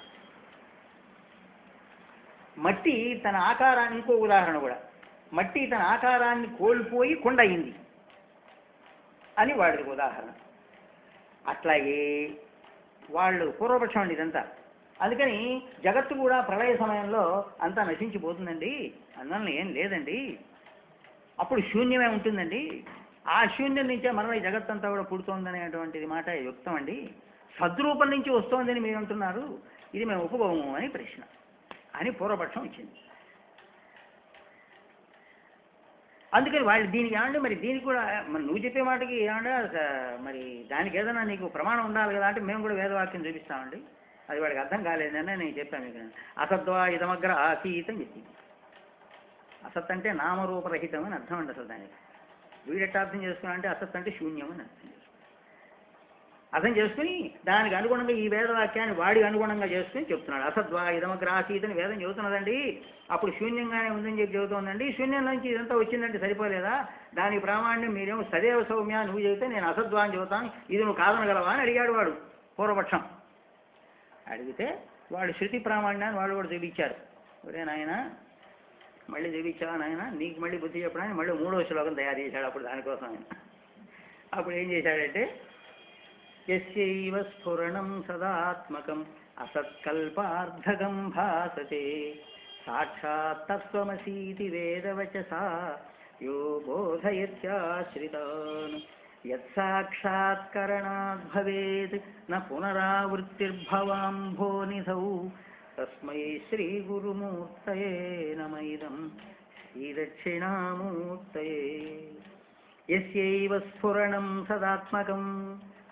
మట్టి తన ఆకారాన్ని, ఇంకో ఉదాహరణ కూడా, మట్టి తన ఆకారాన్ని కోల్పోయి కొండ అయింది అని వాడికి ఉదాహరణ. అట్లాగే వాళ్ళు పూర్వపక్షం అండి ఇదంతా. అందుకని జగత్తు కూడా ప్రళయ సమయంలో అంతా నశించిపోతుందండి, అందువలన ఏం లేదండి, అప్పుడు శూన్యమే ఉంటుందండి, ఆ శూన్యం నుంచే మనం ఈ జగత్తంతా కూడా పుడుతోందనేటువంటిది మాట యుక్తం అండి. సద్రూపం నుంచి వస్తోందని మీరు అంటున్నారు, ఇది మేము ఒప్పుకోము అని ప్రశ్న అని పూర్వపక్షం ఇచ్చింది. అందుకని వాళ్ళు దీనికి ఏమంటే మరి దీనికి కూడా మరి నువ్వు చెప్పే మాటకి ఏమంటే మరి దానికి ఏదైనా నీకు ప్రమాణం ఉండాలి కదా అంటే మేము కూడా వేదవాక్యం చూపిస్తామండి. అది వాడికి అర్థం కాలేదని నేను చెప్పాను మీకు. అసద్వా ఇదమగ్ర ఆసీత్ అని చెప్పింది. అసత్ అంటే నామరూపరహితం అని అర్థం అండి. అసలు దానికి వీడెట్ట అర్థం చేసుకున్నా అంటే అసత్ అంటే శూన్యం అని అర్థం చేసుకుని దానికి అనుగుణంగా ఈ వేదవాక్యాన్ని వాడికి అనుగుణంగా చేసుకుని చెప్తున్నాడు. అసద్వా ఇదమగ్ర ఆసీత్ అని వేదం చెబుతున్నదండి, అప్పుడు శూన్యంగానే ఉందని చెప్పి చెబుతోందండి. శూన్యం నుంచి ఇదంతా వచ్చిందంటే సరిపోలేదా? దానికి ప్రామాణ్యం మీరేమో సదేవ సౌమ్య నువ్వు చెబితే నేను అసద్వా అని చెబుతాను, ఇది నువ్వు కాదనగలవా అని అడిగాడు వాడు పూర్వపక్షం. అడిగితే వాడు శృతి ప్రామాణ్యాన్ని వాళ్ళు కూడా చూపించారు. ఒరే నాయన మళ్ళీ చూపించావా నాయన, నీకు మళ్ళీ బుద్ధి చెప్పడానికి మళ్ళీ 3వ శ్లోకం తయారు చేశాడు అప్పుడు దానికోసం ఆయన. అప్పుడు ఏం చేశాడంటే యస్యైవ స్ఫురణం సదాత్మకం అసత్కల్పార్ధగం భాసతే సాక్షాత్ తత్వమసీతి వేదవచసా యో బోధయత్యాశ్రితాన్ యత్సాక్షాత్కరణాద్ భవేత్ న పునరావృత్తిర్భవాంభోనిధౌ తస్మై శ్రీ గురుమూర్తయే నమైదం శ్రీ దక్షిణామూర్తయే. యస్యైవ స్ఫురణం సదాత్మకం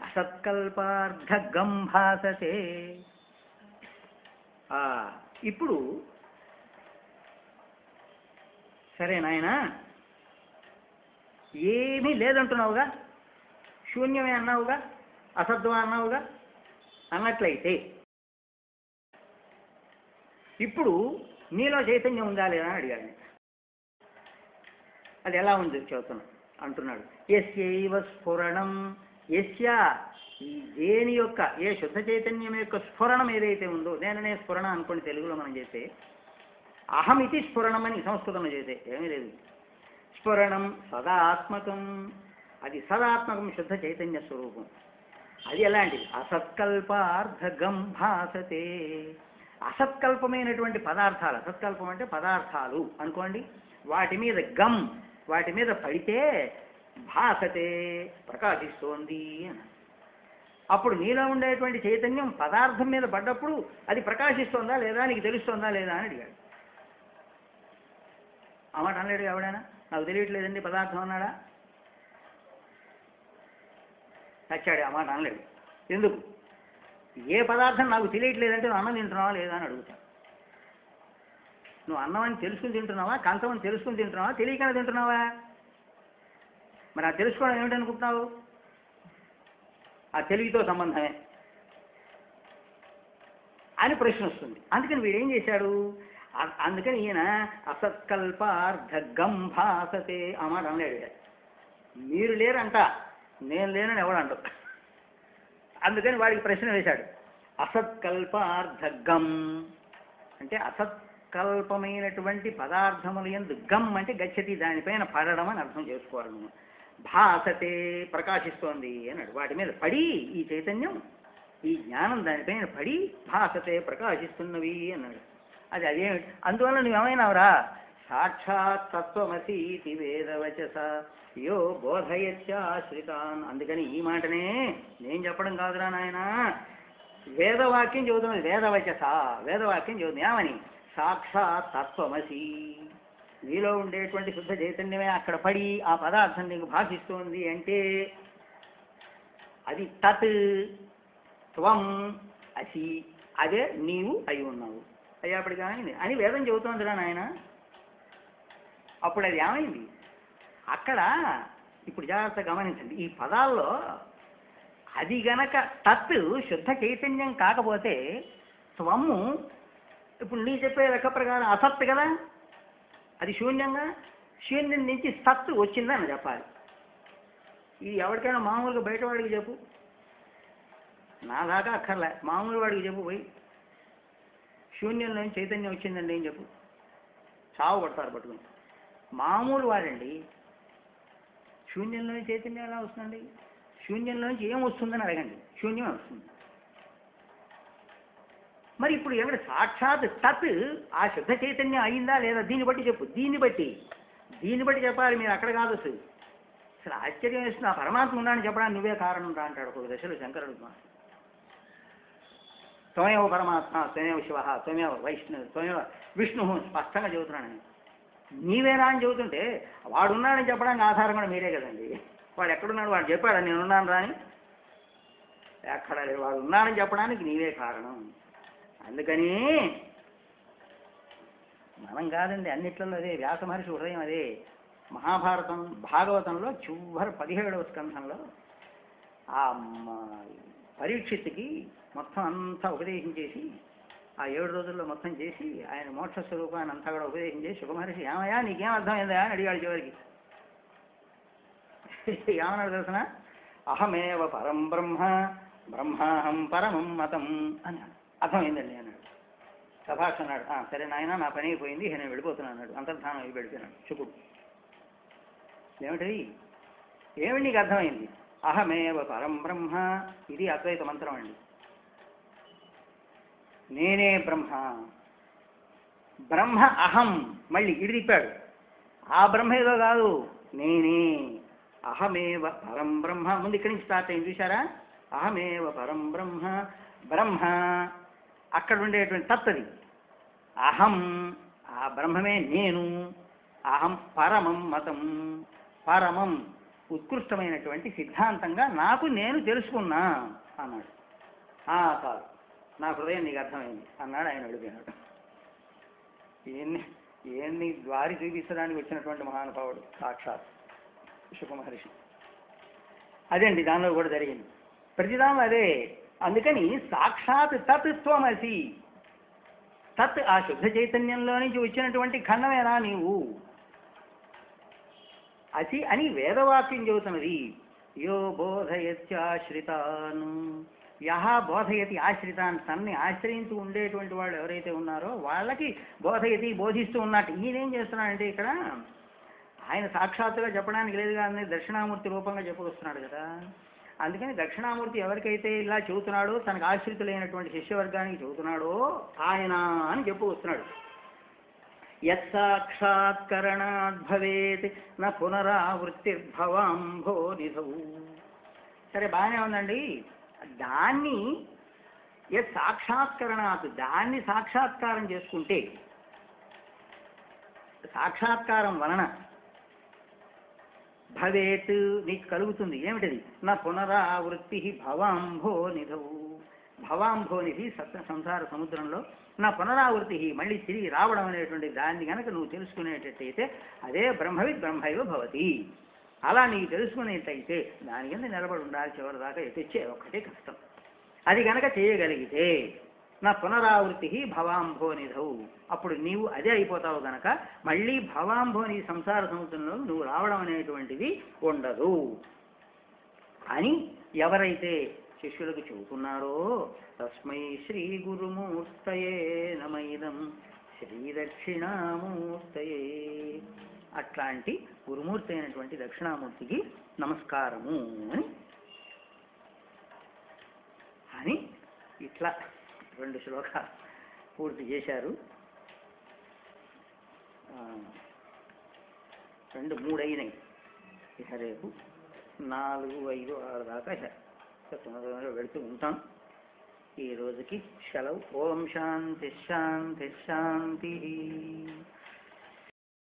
అసత్కల్పార్ధగం భాసతే. ఇప్పుడు సరే నాయనా ఏమీ లేదంటున్నావుగా, శూన్యమే అన్నావుగా, అసద్వా అన్నావుగా, అన్నట్లయితే ఇప్పుడు నీలో చైతన్యం ఉందా లేదా అని అడిగాడు. అది ఎలా ఉంది చెబుతున్నా అంటున్నాడు. యస్యైవ స్ఫురణం, యస్య ఈ దేని యొక్క, ఏ శుద్ధ చైతన్యం యొక్క స్ఫురణం ఏదైతే ఉందో, నేననే స్ఫురణ అనుకోండి తెలుగులో మనం చేస్తే, అహమితి స్ఫురణం అని సంస్కృతంలో చేస్తే ఏమీ లేదు. స్ఫురణం సదాత్మకం, అది సదాత్మకం శుద్ధ చైతన్య స్వరూపం. అది ఎలాంటిది? అసత్కల్పార్ధగం భాసతే. అసత్కల్పమైనటువంటి పదార్థాలు, అసత్కల్పం అంటే పదార్థాలు అనుకోండి, వాటి మీద గం, వాటి మీద పడితే భాసతే ప్రకాశిస్తోంది అని. అప్పుడు నీలో ఉండేటువంటి చైతన్యం పదార్థం మీద పడ్డప్పుడు అది ప్రకాశిస్తోందా లేదా, నీకు తెలుస్తోందా లేదా అని అడిగాడు. ఆ మాట అనలేడు ఎవడైనా, నాకు తెలియట్లేదండి పదార్థం అన్నాడా? నచ్చాడు ఆ మాట అనలేడు. ఎందుకు? ఏ పదార్థం నాకు తెలియట్లేదంటే నువ్వు అన్నం తింటున్నావా లేదా అని అడుగుతాను. నువ్వు అన్నం అని తెలుసుకుని తింటున్నావా, కంచం అని తెలుసుకుని తింటున్నావా, తెలియకుండా తింటున్నావా? మరి ఆ తెలుసుకోవడం ఏమిటనుకుంటున్నావు? ఆ తెలివితో సంబంధమే అని ప్రశ్న వస్తుంది. అందుకని వీడేం చేశాడు? అందుకని ఈయన అసత్కల్పార్థగం భాసతే ఆ మాట అనలేడు. మీరు లేరంట, నేను లేనని ఎవడండు. అందుకని వాడికి ప్రశ్న వేశాడు. అసత్కల్పార్థగం అంటే అసత్కల్పమైనటువంటి పదార్థములు యందు గమ్ అంటే గచ్చతి, దానిపైన పడడం అని అర్థం చేసుకోవాలి. నువ్వు భాసతే ప్రకాశిస్తోంది అన్నాడు. వాటి మీద పడి ఈ చైతన్యం, ఈ జ్ఞానం దానిపైన పడి భాసతే ప్రకాశిస్తున్నవి అన్నాడు. అదేమిటి? అందువల్ల నువ్వేమైనావురా? సాక్షాత్ తత్వమసీతి వేదవచస యో బోధయత్యాశ్రితాన్. అందుకని ఈ మాటనే నేను చెప్పడం కాదురా నాయన, వేదవాక్యం చెబుతున్నది. వేదవచస, వేదవాక్యం చెబుతుంది. ఏమని? సాక్షాత్ తత్వమసి, నీలో ఉండేటువంటి శుద్ధ చైతన్యమే అక్కడ పడి ఆ పదార్థం నీకు భాషిస్తోంది అంటే అది తత్ త్వం అసి, అదే నీవు అయి ఉన్నావు. అయ్యాప్పటికి ఏమైంది అని వేదం చెబుతోందిరా నాయన. అప్పుడు అది ఏమైంది అక్కడ? ఇప్పుడు జాగ్రత్త గమనించండి. ఈ పదాల్లో అది గనక తత్ శుద్ధ చైతన్యం కాకపోతే త్వము, ఇప్పుడు నీ చెప్పే లెక్క ప్రకారం అసత్ కదా, అది శూన్యంగా, శూన్యం నుంచి సత్తు వచ్చిందని చెప్పాలి. ఇది ఎవరికైనా మామూలుగా బయటవాడికి చెప్పు, నా దాకా అక్కర్లే, మామూలు వాడికి చెప్పు పోయి శూన్యంలో చైతన్యం వచ్చిందండి ఏం చెప్పు, చావు పడతారు పట్టుకుని. మామూలు వాడండి శూన్యంలోని చైతన్యం ఎలా వస్తుందండి? శూన్యంలోంచి ఏం వస్తుందని అడగండి, శూన్యమే వస్తుంది. మరి ఇప్పుడు ఏమిటి? సాక్షాత్ తత్ ఆ శుద్ధ చైతన్యం అయిందా లేదా దీన్ని బట్టి చెప్పు. దీన్ని బట్టి చెప్పాలి, మీరు అక్కడ కాదు. అసలు ఆశ్చర్యం వేస్తుంది. ఆ పరమాత్మ ఉన్నాడని చెప్పడానికి నువ్వే కారణం రా అంటాడు ఒక దశలో శంకరుడు. త్వమేవ పరమాత్మ, త్వమేవ శివ, త్వమేవ త్వమేవ విష్ణు స్పష్టంగా చెబుతున్నాను. నీవేనా అని చెబుతుంటే వాడున్నాడని చెప్పడానికి ఆధారం కూడా మీరే కదండి. వాడు ఎక్కడున్నాడు? వాడు చెప్పాడు నేనున్నాను రాని? ఎక్కడ లేదు. వాడు ఉన్నాడని చెప్పడానికి నీవే కారణం. అందుకని మనం కాదండి, అన్నిట్లలో అదే. వ్యాస మహర్షి హృదయం అదే. మహాభారతం భాగవతంలో చివరి 17వ స్కంధంలో ఆ పరీక్షిత్తుకి మొత్తం అంతా ఉపదేశం చేసి, ఆ 7 రోజుల్లో మొత్తం చేసి ఆయన మోక్ష స్వరూపాన్ని అంతా కూడా ఉపదేశం చేసి శుభమహర్షి ఏమయ్యా నీకేం అర్థమైందా అని అడిగాడు చివరికి. ఏమన్నాడు తెలుసిన? అహమేవ పరం బ్రహ్మ బ్రహ్మాహం పరమం మతం అని అర్థమైందండి అన్నాడు. సభాష్ అన్నాడు. సరే నాయన, నా పని అయిపోయింది, నేను వెళ్ళిపోతున్నాను అన్నాడు. అంతర్ధానం అయి వెళ్ళిపోయినాడు శుకుడు. ఏమిటి నీకు అర్థమైంది? అహమేవ పరం బ్రహ్మ, ఇది అద్వైత మంత్రం అండి. నేనే బ్రహ్మ, బ్రహ్మ అహం, మళ్ళీ ఇడి తిప్పాడు. ఆ బ్రహ్మ ఏదో కాదు, నేనే. అహమేవ పరం బ్రహ్మ, ముందు ఇక్కడి నుంచి స్టార్ట్ అయింది చూసారా? అహమేవ పరం బ్రహ్మ, బ్రహ్మ అక్కడ ఉండేటువంటి తత్వది. అహం, ఆ బ్రహ్మమే నేను. అహం పరమం మతం, పరమం ఉత్కృష్టమైనటువంటి సిద్ధాంతంగా నాకు నేను తెలుసుకున్నా అన్నాడు. కాదు, నా హృదయం నీకు అర్థమైంది అన్నాడు. ఆయన అడిగినాడు. ఏంది ద్వారి చూపించడానికి వచ్చినటువంటి మహానుభావుడు సాక్షాత్ శుక మహర్షి. అదేండి దానిలో కూడా జరిగింది. ప్రతిదానం అదే. అందుకని సాక్షాత్ తత్ త్వమసి, తత్ ఆ శుద్ధ చైతన్యంలో నుంచి వచ్చినటువంటి ఖండమేనా నీవు? అసి అని వేదవాక్యం చెబుతున్నది. యో బోధయత్యాశ్రితాన్, యహ బోధయతి ఆశ్రితాన్, తన్ని ఆశ్రయించి ఉండేటువంటి వాళ్ళు ఎవరైతే ఉన్నారో వాళ్ళకి బోధయతి, బోధిస్తూ ఉన్నట్టు. ఈయనేం చేస్తున్నాడంటే ఇక్కడ ఆయన సాక్షాత్తుగా చెప్పడానికి లేదు కానీ దక్షిణామూర్తి రూపంగా చెప్పుకొస్తున్నాడు కదా. అందుకని దక్షిణామూర్తి ఎవరికైతే ఇలా చెబుతున్నాడో, తనకు ఆశ్రితులైనటువంటి శిష్యవర్గానికి చెబుతున్నాడో ఆయన అని చెప్పుకొస్తున్నాడు. యత్సాక్షాత్కరణాద్ భవేత్ న పునరావృత్తిర్భవాంభో నిధౌ. సరే బాగానే ఉందండి. దాన్ని సాక్షాత్కరణాత్, దాన్ని సాక్షాత్కారం చేసుకుంటే, సాక్షాత్కారం వలన భవేత్ నీకు కలుగుతుంది. ఏమిటది? నా పునరావృత్తి భవాంభో నిధవు, భవాంభోనిధి సంసార సముద్రంలో నా పునరావృతి మళ్ళీ తిరిగి రావడం అనేటువంటి దాన్ని కనుక నువ్వు తెలుసుకునేటట్టయితే అదే బ్రహ్మవిద్ బ్రహ్మైవ భవతి. అలా నీకు తెలుసుకునేటైతే దాని కింద నిలబడి ఉండాలి చివరి దాకా ఎటొచ్చే ఒక్కటే కష్టం. అది కనుక చేయగలిగితే నా పునరావృతి భవాంభోనిధౌ, అప్పుడు నీవు అదే అయిపోతావు కనుక మళ్ళీ భవాంభోని సంసార సముద్రంలో నువ్వు రావడం అనేటువంటిది ఉండదు అని ఎవరైతే శిష్యులకు చెబుతున్నారో తస్మై శ్రీ గురుమూర్తయే నమైదం శ్రీ దక్షిణామూర్తయే, అట్లాంటి గురుమూర్తి అయినటువంటి దక్షిణామూర్తికి నమస్కారము అని ఇట్లా 2 శ్లోకాలు పూర్తి చేశారు. 2, 3 అయినాయి. ఇక రేపు 4, 5, 6 దాకా తొందరగా వెళుతూ ఉంటాం. ఈ రోజుకి సెలవు. ఓం శాంతి శాంతి శాంతి.